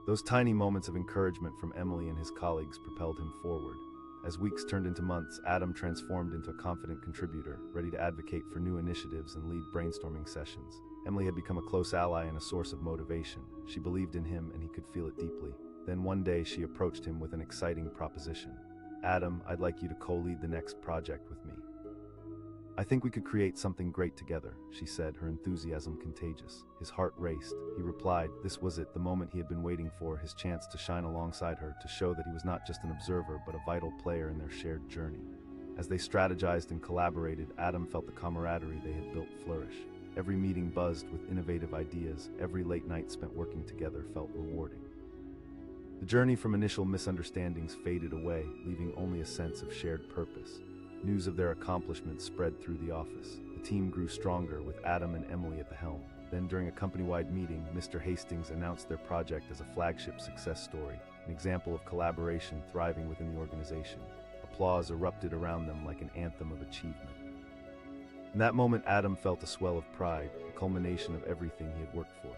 Those tiny moments of encouragement from Emily and his colleagues propelled him forward. As weeks turned into months, Adam transformed into a confident contributor, ready to advocate for new initiatives and lead brainstorming sessions. Emily had become a close ally and a source of motivation. She believed in him, and he could feel it deeply. Then one day, she approached him with an exciting proposition. "Adam, I'd like you to co-lead the next project with me." "I think we could create something great together," she said, her enthusiasm contagious. His heart raced. He replied, this was it, the moment he had been waiting for, his chance to shine alongside her, to show that he was not just an observer, but a vital player in their shared journey. As they strategized and collaborated, Adam felt the camaraderie they had built flourish. Every meeting buzzed with innovative ideas. Every late night spent working together felt rewarding. The journey from initial misunderstandings faded away, leaving only a sense of shared purpose. News of their accomplishments spread through the office. The team grew stronger, with Adam and Emily at the helm. Then, during a company-wide meeting, Mr. Hastings announced their project as a flagship success story, an example of collaboration thriving within the organization. A applause erupted around them like an anthem of achievement. In that moment, Adam felt a swell of pride, the culmination of everything he had worked for.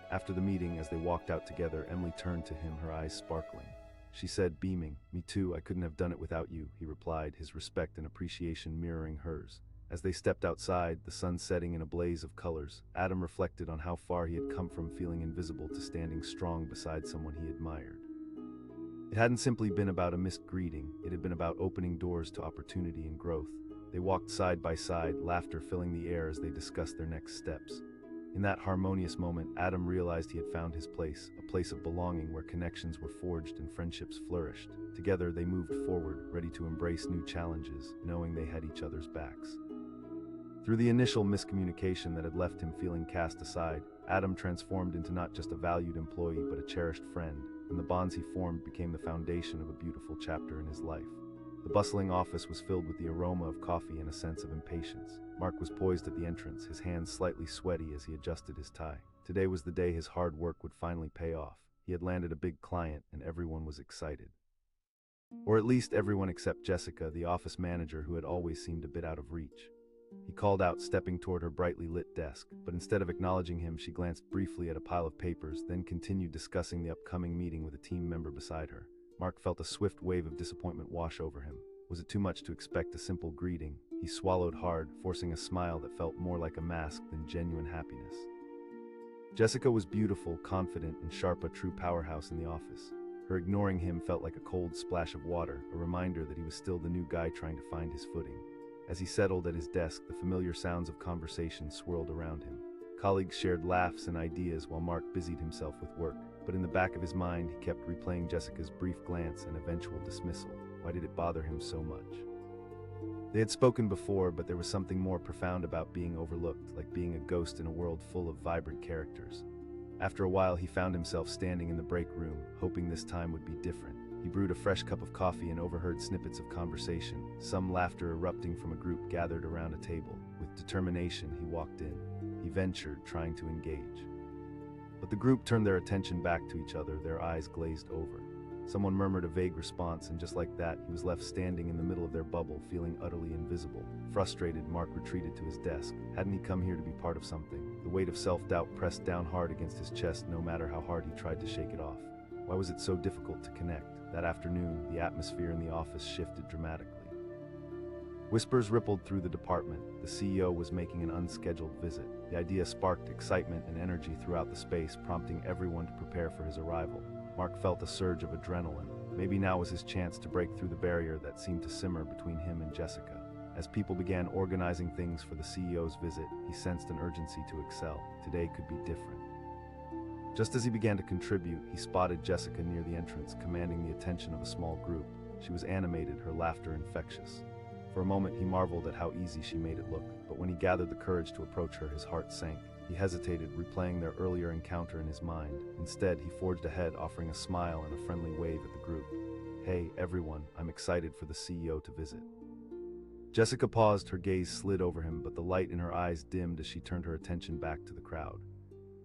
After the meeting, as they walked out together, Emily turned to him, her eyes sparkling. She said, beaming, "Me too, I couldn't have done it without you," he replied, his respect and appreciation mirroring hers. As they stepped outside, the sun setting in a blaze of colors, Adam reflected on how far he had come from feeling invisible to standing strong beside someone he admired. It hadn't simply been about a missed greeting, it had been about opening doors to opportunity and growth. They walked side by side, laughter filling the air as they discussed their next steps. In that harmonious moment, Adam realized he had found his place, a place of belonging where connections were forged and friendships flourished. Together, they moved forward, ready to embrace new challenges, knowing they had each other's backs. Through the initial miscommunication that had left him feeling cast aside, Adam transformed into not just a valued employee but a cherished friend, and the bonds he formed became the foundation of a beautiful chapter in his life. The bustling office was filled with the aroma of coffee and a sense of impatience. Mark was poised at the entrance, his hands slightly sweaty as he adjusted his tie. Today was the day his hard work would finally pay off. He had landed a big client, and everyone was excited. Or at least everyone except Jessica, the office manager who had always seemed a bit out of reach. He called out, stepping toward her brightly lit desk, but instead of acknowledging him, she glanced briefly at a pile of papers, then continued discussing the upcoming meeting with a team member beside her. Mark felt a swift wave of disappointment wash over him. Was it too much to expect a simple greeting? He swallowed hard, forcing a smile that felt more like a mask than genuine happiness. Jessica was beautiful, confident, and sharp, a true powerhouse in the office. Her ignoring him felt like a cold splash of water, a reminder that he was still the new guy trying to find his footing. As he settled at his desk, the familiar sounds of conversation swirled around him. Colleagues shared laughs and ideas while Mark busied himself with work, but in the back of his mind he kept replaying Jessica's brief glance and eventual dismissal. Why did it bother him so much? They had spoken before, but there was something more profound about being overlooked, like being a ghost in a world full of vibrant characters. After a while, he found himself standing in the break room, hoping this time would be different. He brewed a fresh cup of coffee and overheard snippets of conversation, some laughter erupting from a group gathered around a table. With determination, he walked in. He ventured, trying to engage. But the group turned their attention back to each other, their eyes glazed over. Someone murmured a vague response, and just like that, he was left standing in the middle of their bubble, feeling utterly invisible. Frustrated, Mark retreated to his desk. Hadn't he come here to be part of something? The weight of self-doubt pressed down hard against his chest, no matter how hard he tried to shake it off. Why was it so difficult to connect? That afternoon, the atmosphere in the office shifted dramatically. Whispers rippled through the department. The CEO was making an unscheduled visit. The idea sparked excitement and energy throughout the space, prompting everyone to prepare for his arrival. Mark felt a surge of adrenaline. Maybe now was his chance to break through the barrier that seemed to simmer between him and Jessica. As people began organizing things for the CEO's visit, he sensed an urgency to excel. Today could be different. Just as he began to contribute, he spotted Jessica near the entrance, commanding the attention of a small group. She was animated, her laughter infectious. For a moment, he marveled at how easy she made it look, but when he gathered the courage to approach her, his heart sank. He hesitated, replaying their earlier encounter in his mind. Instead, he forged ahead, offering a smile and a friendly wave at the group. "Hey, everyone, I'm excited for the CEO to visit." Jessica paused, her gaze slid over him, but the light in her eyes dimmed as she turned her attention back to the crowd.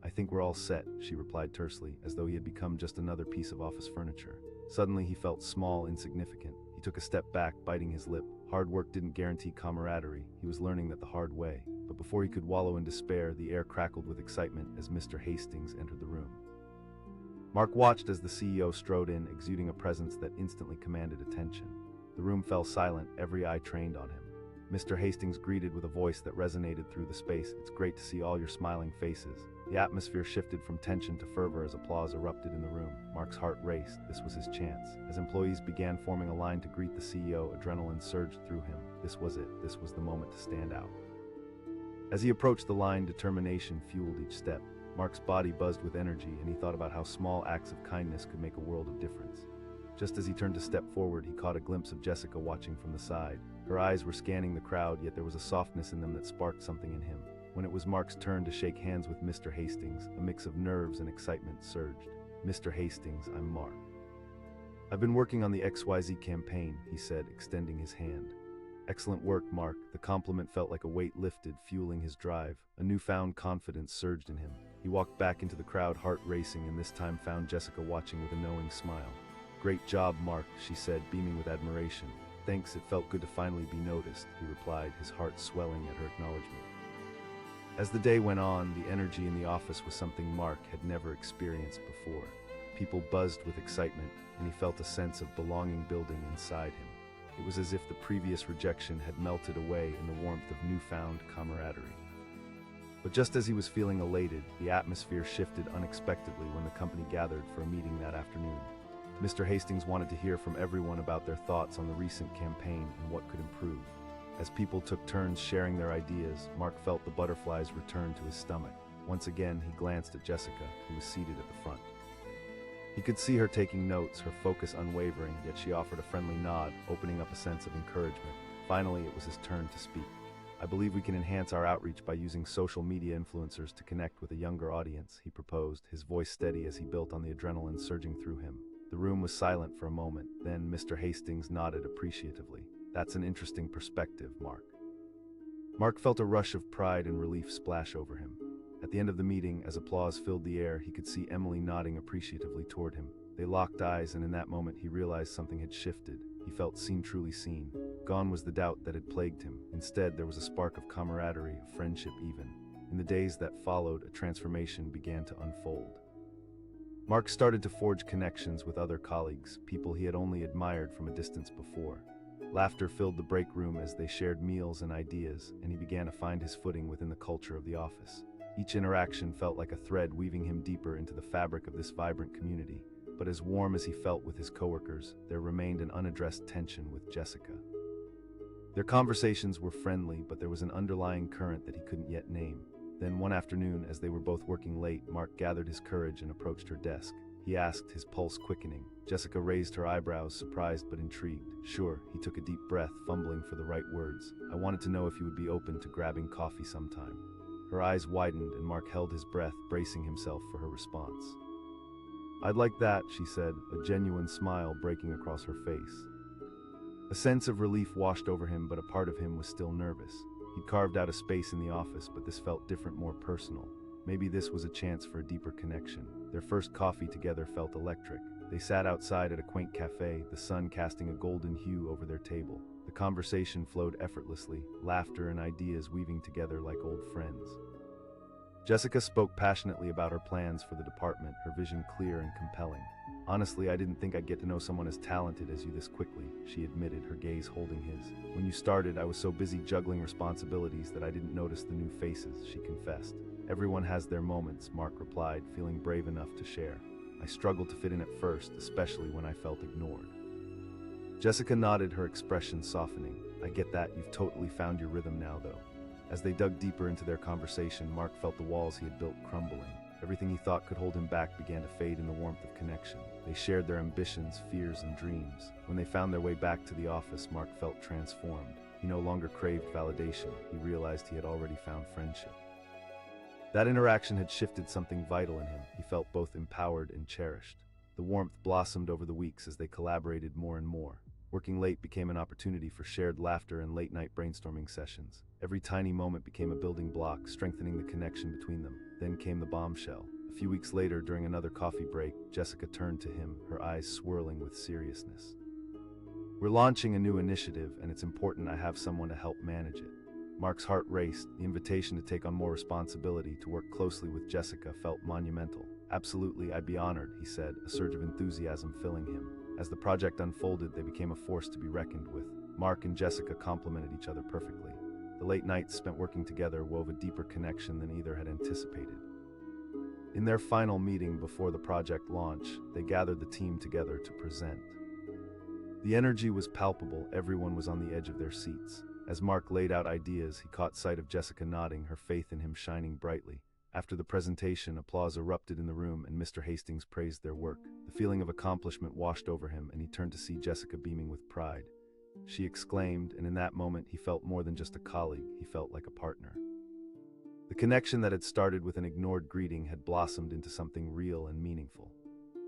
"I think we're all set," she replied tersely, as though he had become just another piece of office furniture. Suddenly, he felt small, insignificant. He took a step back, biting his lip. Hard work didn't guarantee camaraderie. He was learning that the hard way. But before he could wallow in despair, the air crackled with excitement as Mr. Hastings entered the room. Mark watched as the CEO strode in, exuding a presence that instantly commanded attention. The room fell silent, every eye trained on him. Mr. Hastings greeted with a voice that resonated through the space. "It's great to see all your smiling faces." The atmosphere shifted from tension to fervor as applause erupted in the room. Mark's heart raced. This was his chance. As employees began forming a line to greet the CEO, adrenaline surged through him. This was it. This was the moment to stand out. As he approached the line, determination fueled each step. Mark's body buzzed with energy, and he thought about how small acts of kindness could make a world of difference. Just as he turned to step forward, he caught a glimpse of Jessica watching from the side. Her eyes were scanning the crowd, yet there was a softness in them that sparked something in him. When it was Mark's turn to shake hands with Mr. Hastings, a mix of nerves and excitement surged. "Mr. Hastings, I'm Mark. I've been working on the XYZ campaign," he said, extending his hand. "Excellent work, Mark." The compliment felt like a weight lifted, fueling his drive. A newfound confidence surged in him. He walked back into the crowd, heart racing, and this time found Jessica watching with a knowing smile. "Great job, Mark," she said, beaming with admiration. "Thanks, it felt good to finally be noticed," he replied, his heart swelling at her acknowledgement. As the day went on, the energy in the office was something Mark had never experienced before. People buzzed with excitement, and he felt a sense of belonging building inside him. It was as if the previous rejection had melted away in the warmth of newfound camaraderie. But just as he was feeling elated, the atmosphere shifted unexpectedly when the company gathered for a meeting that afternoon. Mr. Hastings wanted to hear from everyone about their thoughts on the recent campaign and what could improve. As people took turns sharing their ideas, Mark felt the butterflies return to his stomach. Once again, he glanced at Jessica, who was seated at the front. He could see her taking notes, her focus unwavering, yet she offered a friendly nod, opening up a sense of encouragement. Finally, it was his turn to speak. "I believe we can enhance our outreach by using social media influencers to connect with a younger audience," he proposed, his voice steady as he built on the adrenaline surging through him. The room was silent for a moment, then Mr. Hastings nodded appreciatively. "That's an interesting perspective, Mark." Mark felt a rush of pride and relief splash over him. At the end of the meeting, as applause filled the air, he could see Emily nodding appreciatively toward him. They locked eyes, and in that moment he realized something had shifted. He felt seen, truly seen. Gone was the doubt that had plagued him. Instead, there was a spark of camaraderie, of friendship even. In the days that followed, a transformation began to unfold. Mark started to forge connections with other colleagues, people he had only admired from a distance before. Laughter filled the break room as they shared meals and ideas, and he began to find his footing within the culture of the office. Each interaction felt like a thread weaving him deeper into the fabric of this vibrant community. But as warm as he felt with his coworkers, there remained an unaddressed tension with Jessica. Their conversations were friendly, but there was an underlying current that he couldn't yet name. Then one afternoon, as they were both working late, Mark gathered his courage and approached her desk. He asked, his pulse quickening. Jessica raised her eyebrows, surprised but intrigued. "Sure," he took a deep breath, fumbling for the right words. "I wanted to know if you would be open to grabbing coffee sometime." Her eyes widened, and Mark held his breath, bracing himself for her response. "I'd like that," she said, a genuine smile breaking across her face. A sense of relief washed over him, but a part of him was still nervous. He'd carved out a space in the office, but this felt different, more personal. Maybe this was a chance for a deeper connection. Their first coffee together felt electric. They sat outside at a quaint cafe, the sun casting a golden hue over their table. The conversation flowed effortlessly, laughter and ideas weaving together like old friends. Jessica spoke passionately about her plans for the department, her vision clear and compelling. "Honestly, I didn't think I'd get to know someone as talented as you this quickly," she admitted, her gaze holding his. "When you started, I was so busy juggling responsibilities that I didn't notice the new faces," she confessed. "Everyone has their moments," Mark replied, feeling brave enough to share. "I struggled to fit in at first, especially when I felt ignored." Jessica nodded, her expression softening. "I get that, you've totally found your rhythm now, though." As they dug deeper into their conversation, Mark felt the walls he had built crumbling. Everything he thought could hold him back began to fade in the warmth of connection. They shared their ambitions, fears, and dreams. When they found their way back to the office, Mark felt transformed. He no longer craved validation. He realized he had already found friendship. That interaction had shifted something vital in him. He felt both empowered and cherished. The warmth blossomed over the weeks as they collaborated more and more. Working late became an opportunity for shared laughter and late-night brainstorming sessions. Every tiny moment became a building block, strengthening the connection between them. Then came the bombshell. A few weeks later, during another coffee break, Jessica turned to him, her eyes swirling with seriousness. "We're launching a new initiative, and it's important I have someone to help manage it." Mark's heart raced. The invitation to take on more responsibility, to work closely with Jessica, felt monumental. "Absolutely, I'd be honored," he said, a surge of enthusiasm filling him. As the project unfolded, they became a force to be reckoned with. Mark and Jessica complemented each other perfectly. The late nights spent working together wove a deeper connection than either had anticipated. In their final meeting before the project launch, they gathered the team together to present. The energy was palpable, everyone was on the edge of their seats. As Mark laid out ideas, he caught sight of Jessica nodding, her faith in him shining brightly. After the presentation, applause erupted in the room, and Mr. Hastings praised their work. The feeling of accomplishment washed over him, and he turned to see Jessica beaming with pride. She exclaimed, and in that moment he felt more than just a colleague, he felt like a partner. The connection that had started with an ignored greeting had blossomed into something real and meaningful.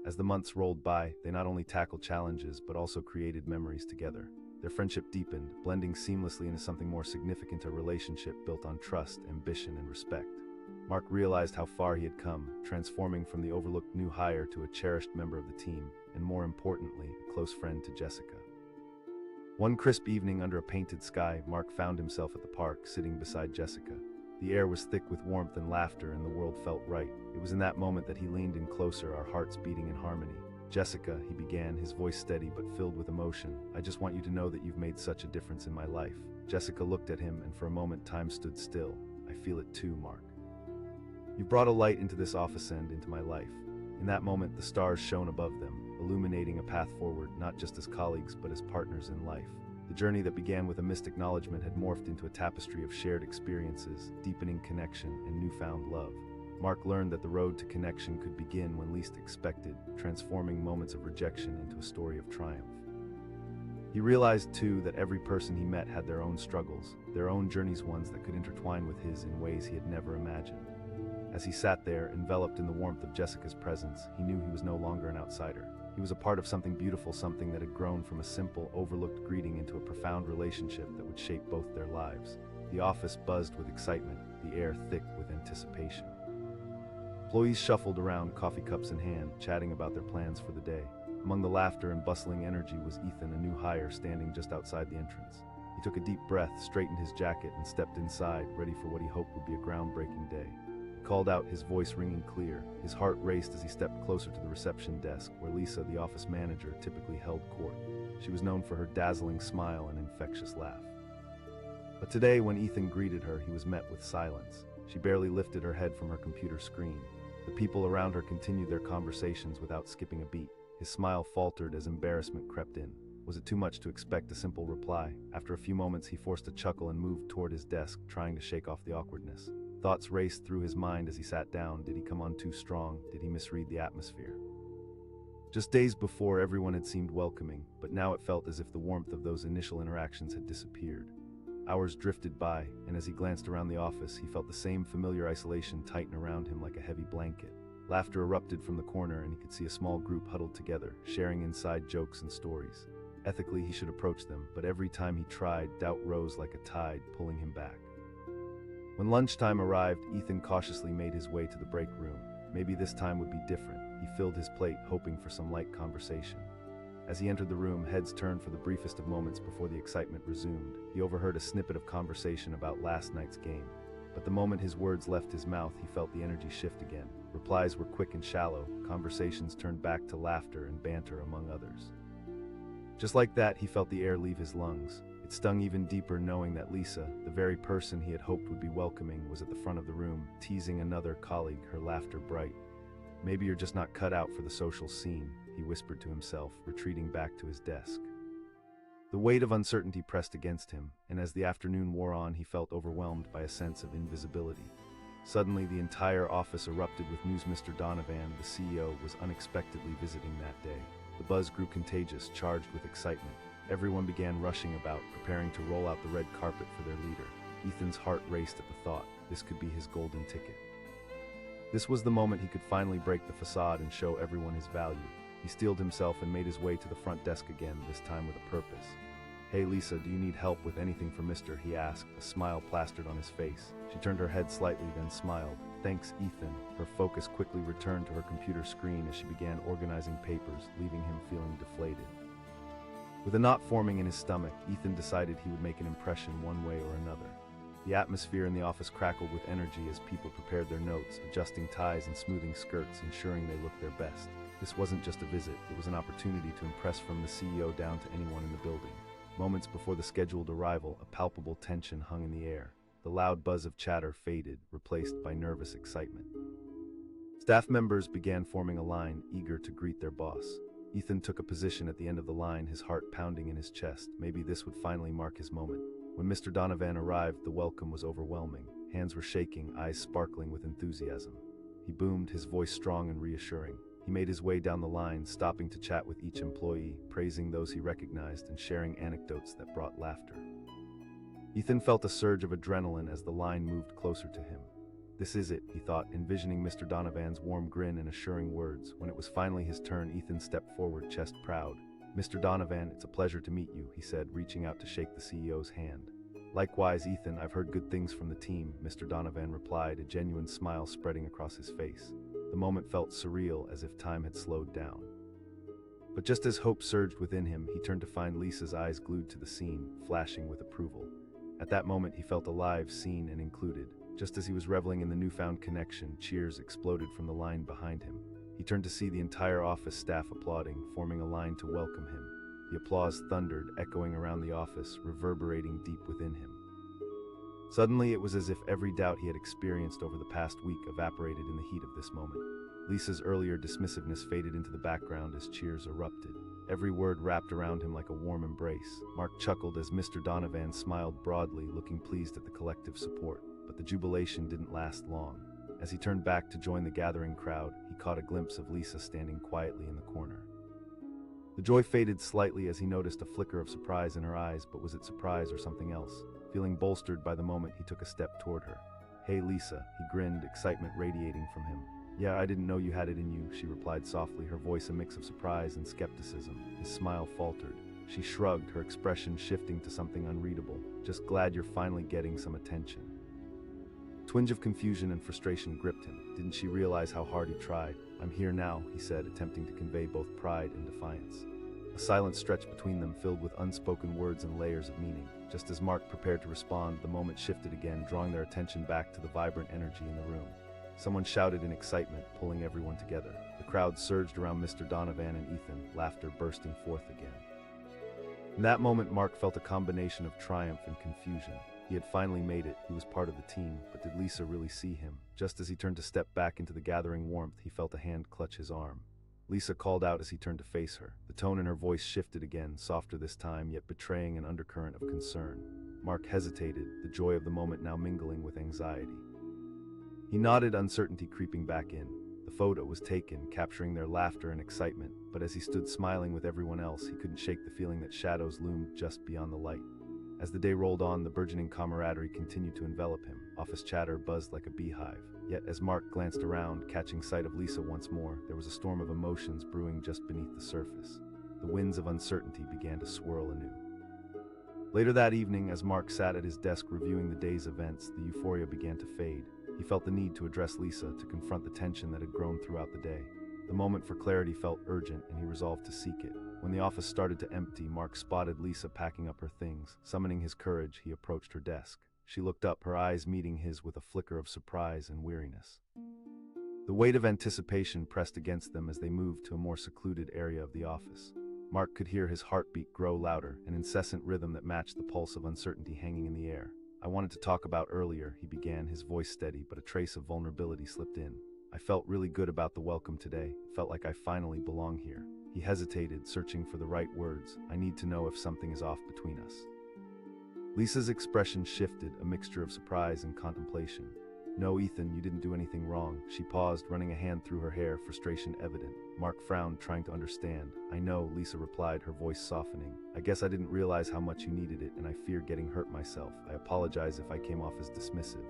As the months rolled by, they not only tackled challenges, but also created memories together. Their friendship deepened, blending seamlessly into something more significant, a relationship built on trust, ambition, and respect. Mark realized how far he had come, transforming from the overlooked new hire to a cherished member of the team, and more importantly, a close friend to Jessica. One crisp evening under a painted sky, Mark found himself at the park, sitting beside Jessica. The air was thick with warmth and laughter, and the world felt right. It was in that moment that he leaned in closer, our hearts beating in harmony. "Jessica," he began, his voice steady but filled with emotion, "I just want you to know that you've made such a difference in my life." Jessica looked at him, and for a moment time stood still. "I feel it too, Mark. You've brought a light into this office and into my life." In that moment, the stars shone above them, illuminating a path forward, not just as colleagues, but as partners in life. The journey that began with a missed acknowledgement had morphed into a tapestry of shared experiences, deepening connection, and newfound love. Mark learned that the road to connection could begin when least expected, transforming moments of rejection into a story of triumph. He realized, too, that every person he met had their own struggles, their own journeys, ones that could intertwine with his in ways he had never imagined. As he sat there, enveloped in the warmth of Jessica's presence, he knew he was no longer an outsider. He was a part of something beautiful, something that had grown from a simple, overlooked greeting into a profound relationship that would shape both their lives. The office buzzed with excitement, the air thick with anticipation. Employees shuffled around, coffee cups in hand, chatting about their plans for the day. Among the laughter and bustling energy was Ethan, a new hire, standing just outside the entrance. He took a deep breath, straightened his jacket, and stepped inside, ready for what he hoped would be a groundbreaking day. He called out, his voice ringing clear. His heart raced as he stepped closer to the reception desk, where Lisa, the office manager, typically held court. She was known for her dazzling smile and infectious laugh. But today, when Ethan greeted her, he was met with silence. She barely lifted her head from her computer screen. The people around her continued their conversations without skipping a beat. His smile faltered as embarrassment crept in. Was it too much to expect a simple reply? After a few moments, he forced a chuckle and moved toward his desk, trying to shake off the awkwardness. Thoughts raced through his mind as he sat down. Did he come on too strong? Did he misread the atmosphere? Just days before, everyone had seemed welcoming, but now it felt as if the warmth of those initial interactions had disappeared. Hours drifted by, and as he glanced around the office, he felt the same familiar isolation tighten around him like a heavy blanket. Laughter erupted from the corner, and he could see a small group huddled together, sharing inside jokes and stories. Ethically, he should approach them, but every time he tried, doubt rose like a tide, pulling him back. When lunchtime arrived, Ethan cautiously made his way to the break room. Maybe this time would be different. He filled his plate, hoping for some light conversation. As he entered the room, heads turned for the briefest of moments before the excitement resumed. He overheard a snippet of conversation about last night's game. But the moment his words left his mouth, he felt the energy shift again. Replies were quick and shallow, conversations turned back to laughter and banter, among others. Just like that, he felt the air leave his lungs. It stung even deeper knowing that Lisa, the very person he had hoped would be welcoming, was at the front of the room, teasing another colleague, her laughter bright. "Maybe you're just not cut out for the social scene," he whispered to himself, retreating back to his desk. The weight of uncertainty pressed against him, and as the afternoon wore on, he felt overwhelmed by a sense of invisibility. Suddenly, the entire office erupted with news. Mr. Donovan, the CEO, was unexpectedly visiting that day. The buzz grew contagious, charged with excitement. Everyone began rushing about, preparing to roll out the red carpet for their leader. Ethan's heart raced at the thought. This could be his golden ticket. This was the moment he could finally break the facade and show everyone his value. He steeled himself and made his way to the front desk again, this time with a purpose. "Hey Lisa, do you need help with anything for Mr.?" he asked, a smile plastered on his face. She turned her head slightly, then smiled. "Thanks, Ethan." Her focus quickly returned to her computer screen as she began organizing papers, leaving him feeling deflated. With a knot forming in his stomach, Ethan decided he would make an impression one way or another. The atmosphere in the office crackled with energy as people prepared their notes, adjusting ties and smoothing skirts, ensuring they looked their best. This wasn't just a visit, it was an opportunity to impress from the CEO down to anyone in the building. Moments before the scheduled arrival, a palpable tension hung in the air. The loud buzz of chatter faded, replaced by nervous excitement. Staff members began forming a line, eager to greet their boss. Ethan took a position at the end of the line, his heart pounding in his chest. Maybe this would finally mark his moment. When Mr. Donovan arrived, the welcome was overwhelming. Hands were shaking, eyes sparkling with enthusiasm. He boomed, his voice strong and reassuring. He made his way down the line, stopping to chat with each employee, praising those he recognized and sharing anecdotes that brought laughter. Ethan felt a surge of adrenaline as the line moved closer to him. "This is it," he thought, envisioning Mr. Donovan's warm grin and assuring words. When it was finally his turn, Ethan stepped forward, chest proud. "Mr. Donovan, it's a pleasure to meet you," he said, reaching out to shake the CEO's hand. "Likewise, Ethan, I've heard good things from the team," Mr. Donovan replied, a genuine smile spreading across his face. The moment felt surreal, as if time had slowed down. But just as hope surged within him, he turned to find Lisa's eyes glued to the scene, flashing with approval. At that moment, he felt alive, seen, and included. Just as he was reveling in the newfound connection, cheers exploded from the line behind him. He turned to see the entire office staff applauding, forming a line to welcome him. The applause thundered, echoing around the office, reverberating deep within him. Suddenly, it was as if every doubt he had experienced over the past week evaporated in the heat of this moment. Lisa's earlier dismissiveness faded into the background as cheers erupted. Every word wrapped around him like a warm embrace. Mark chuckled as Mr. Donovan smiled broadly, looking pleased at the collective support. But the jubilation didn't last long. As he turned back to join the gathering crowd, he caught a glimpse of Lisa standing quietly in the corner. The joy faded slightly as he noticed a flicker of surprise in her eyes, but was it surprise or something else? Feeling bolstered by the moment, he took a step toward her. "Hey, Lisa," he grinned, excitement radiating from him. "Yeah, I didn't know you had it in you," she replied softly, her voice a mix of surprise and skepticism. His smile faltered. She shrugged, her expression shifting to something unreadable. "Just glad you're finally getting some attention." A twinge of confusion and frustration gripped him. Didn't she realize how hard he tried? "I'm here now," he said, attempting to convey both pride and defiance. A silence stretched between them, filled with unspoken words and layers of meaning. Just as Mark prepared to respond, the moment shifted again, drawing their attention back to the vibrant energy in the room. Someone shouted in excitement, pulling everyone together. The crowd surged around Mr. Donovan and Ethan, laughter bursting forth again. In that moment, Mark felt a combination of triumph and confusion. He had finally made it, he was part of the team, but did Lisa really see him? Just as he turned to step back into the gathering warmth, he felt a hand clutch his arm. Lisa called out as he turned to face her. The tone in her voice shifted again, softer this time, yet betraying an undercurrent of concern. Mark hesitated, the joy of the moment now mingling with anxiety. He nodded, uncertainty creeping back in. The photo was taken, capturing their laughter and excitement, but as he stood smiling with everyone else, he couldn't shake the feeling that shadows loomed just beyond the light. As the day rolled on, the burgeoning camaraderie continued to envelop him. Office chatter buzzed like a beehive. Yet as Mark glanced around, catching sight of Lisa once more, there was a storm of emotions brewing just beneath the surface. The winds of uncertainty began to swirl anew. Later that evening, as Mark sat at his desk reviewing the day's events, the euphoria began to fade. He felt the need to address Lisa, to confront the tension that had grown throughout the day. The moment for clarity felt urgent, and he resolved to seek it. When the office started to empty, Mark spotted Lisa packing up her things. Summoning his courage, he approached her desk. She looked up, her eyes meeting his with a flicker of surprise and weariness. The weight of anticipation pressed against them as they moved to a more secluded area of the office. Mark could hear his heartbeat grow louder, an incessant rhythm that matched the pulse of uncertainty hanging in the air. "I wanted to talk about earlier," he began, his voice steady, but a trace of vulnerability slipped in. "I felt really good about the welcome today. It felt like I finally belong here." He hesitated, searching for the right words. "I need to know if something is off between us." Lisa's expression shifted, a mixture of surprise and contemplation. "No, Ethan, you didn't do anything wrong." She paused, running a hand through her hair, frustration evident. Mark frowned, trying to understand. "I know," Lisa replied, her voice softening. "I guess I didn't realize how much you needed it, and I fear getting hurt myself. I apologize if I came off as dismissive."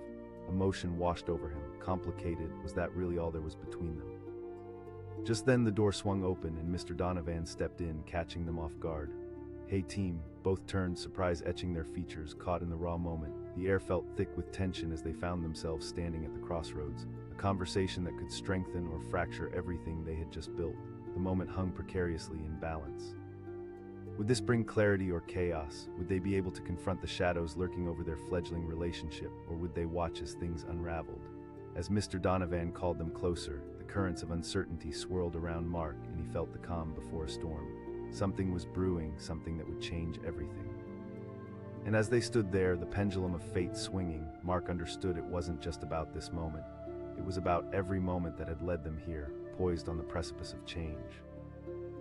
Emotion washed over him. Complicated, was that really all there was between them? Just then the door swung open and Mr. Donovan stepped in, catching them off guard. "Hey team," both turned, surprise etching their features, caught in the raw moment. The air felt thick with tension as they found themselves standing at the crossroads, a conversation that could strengthen or fracture everything they had just built. The moment hung precariously in balance. Would this bring clarity or chaos? Would they be able to confront the shadows lurking over their fledgling relationship, or would they watch as things unraveled? As Mr. Donovan called them closer, the currents of uncertainty swirled around Mark, and he felt the calm before a storm. Something was brewing, something that would change everything. And as they stood there, the pendulum of fate swinging, Mark understood it wasn't just about this moment. It was about every moment that had led them here, poised on the precipice of change.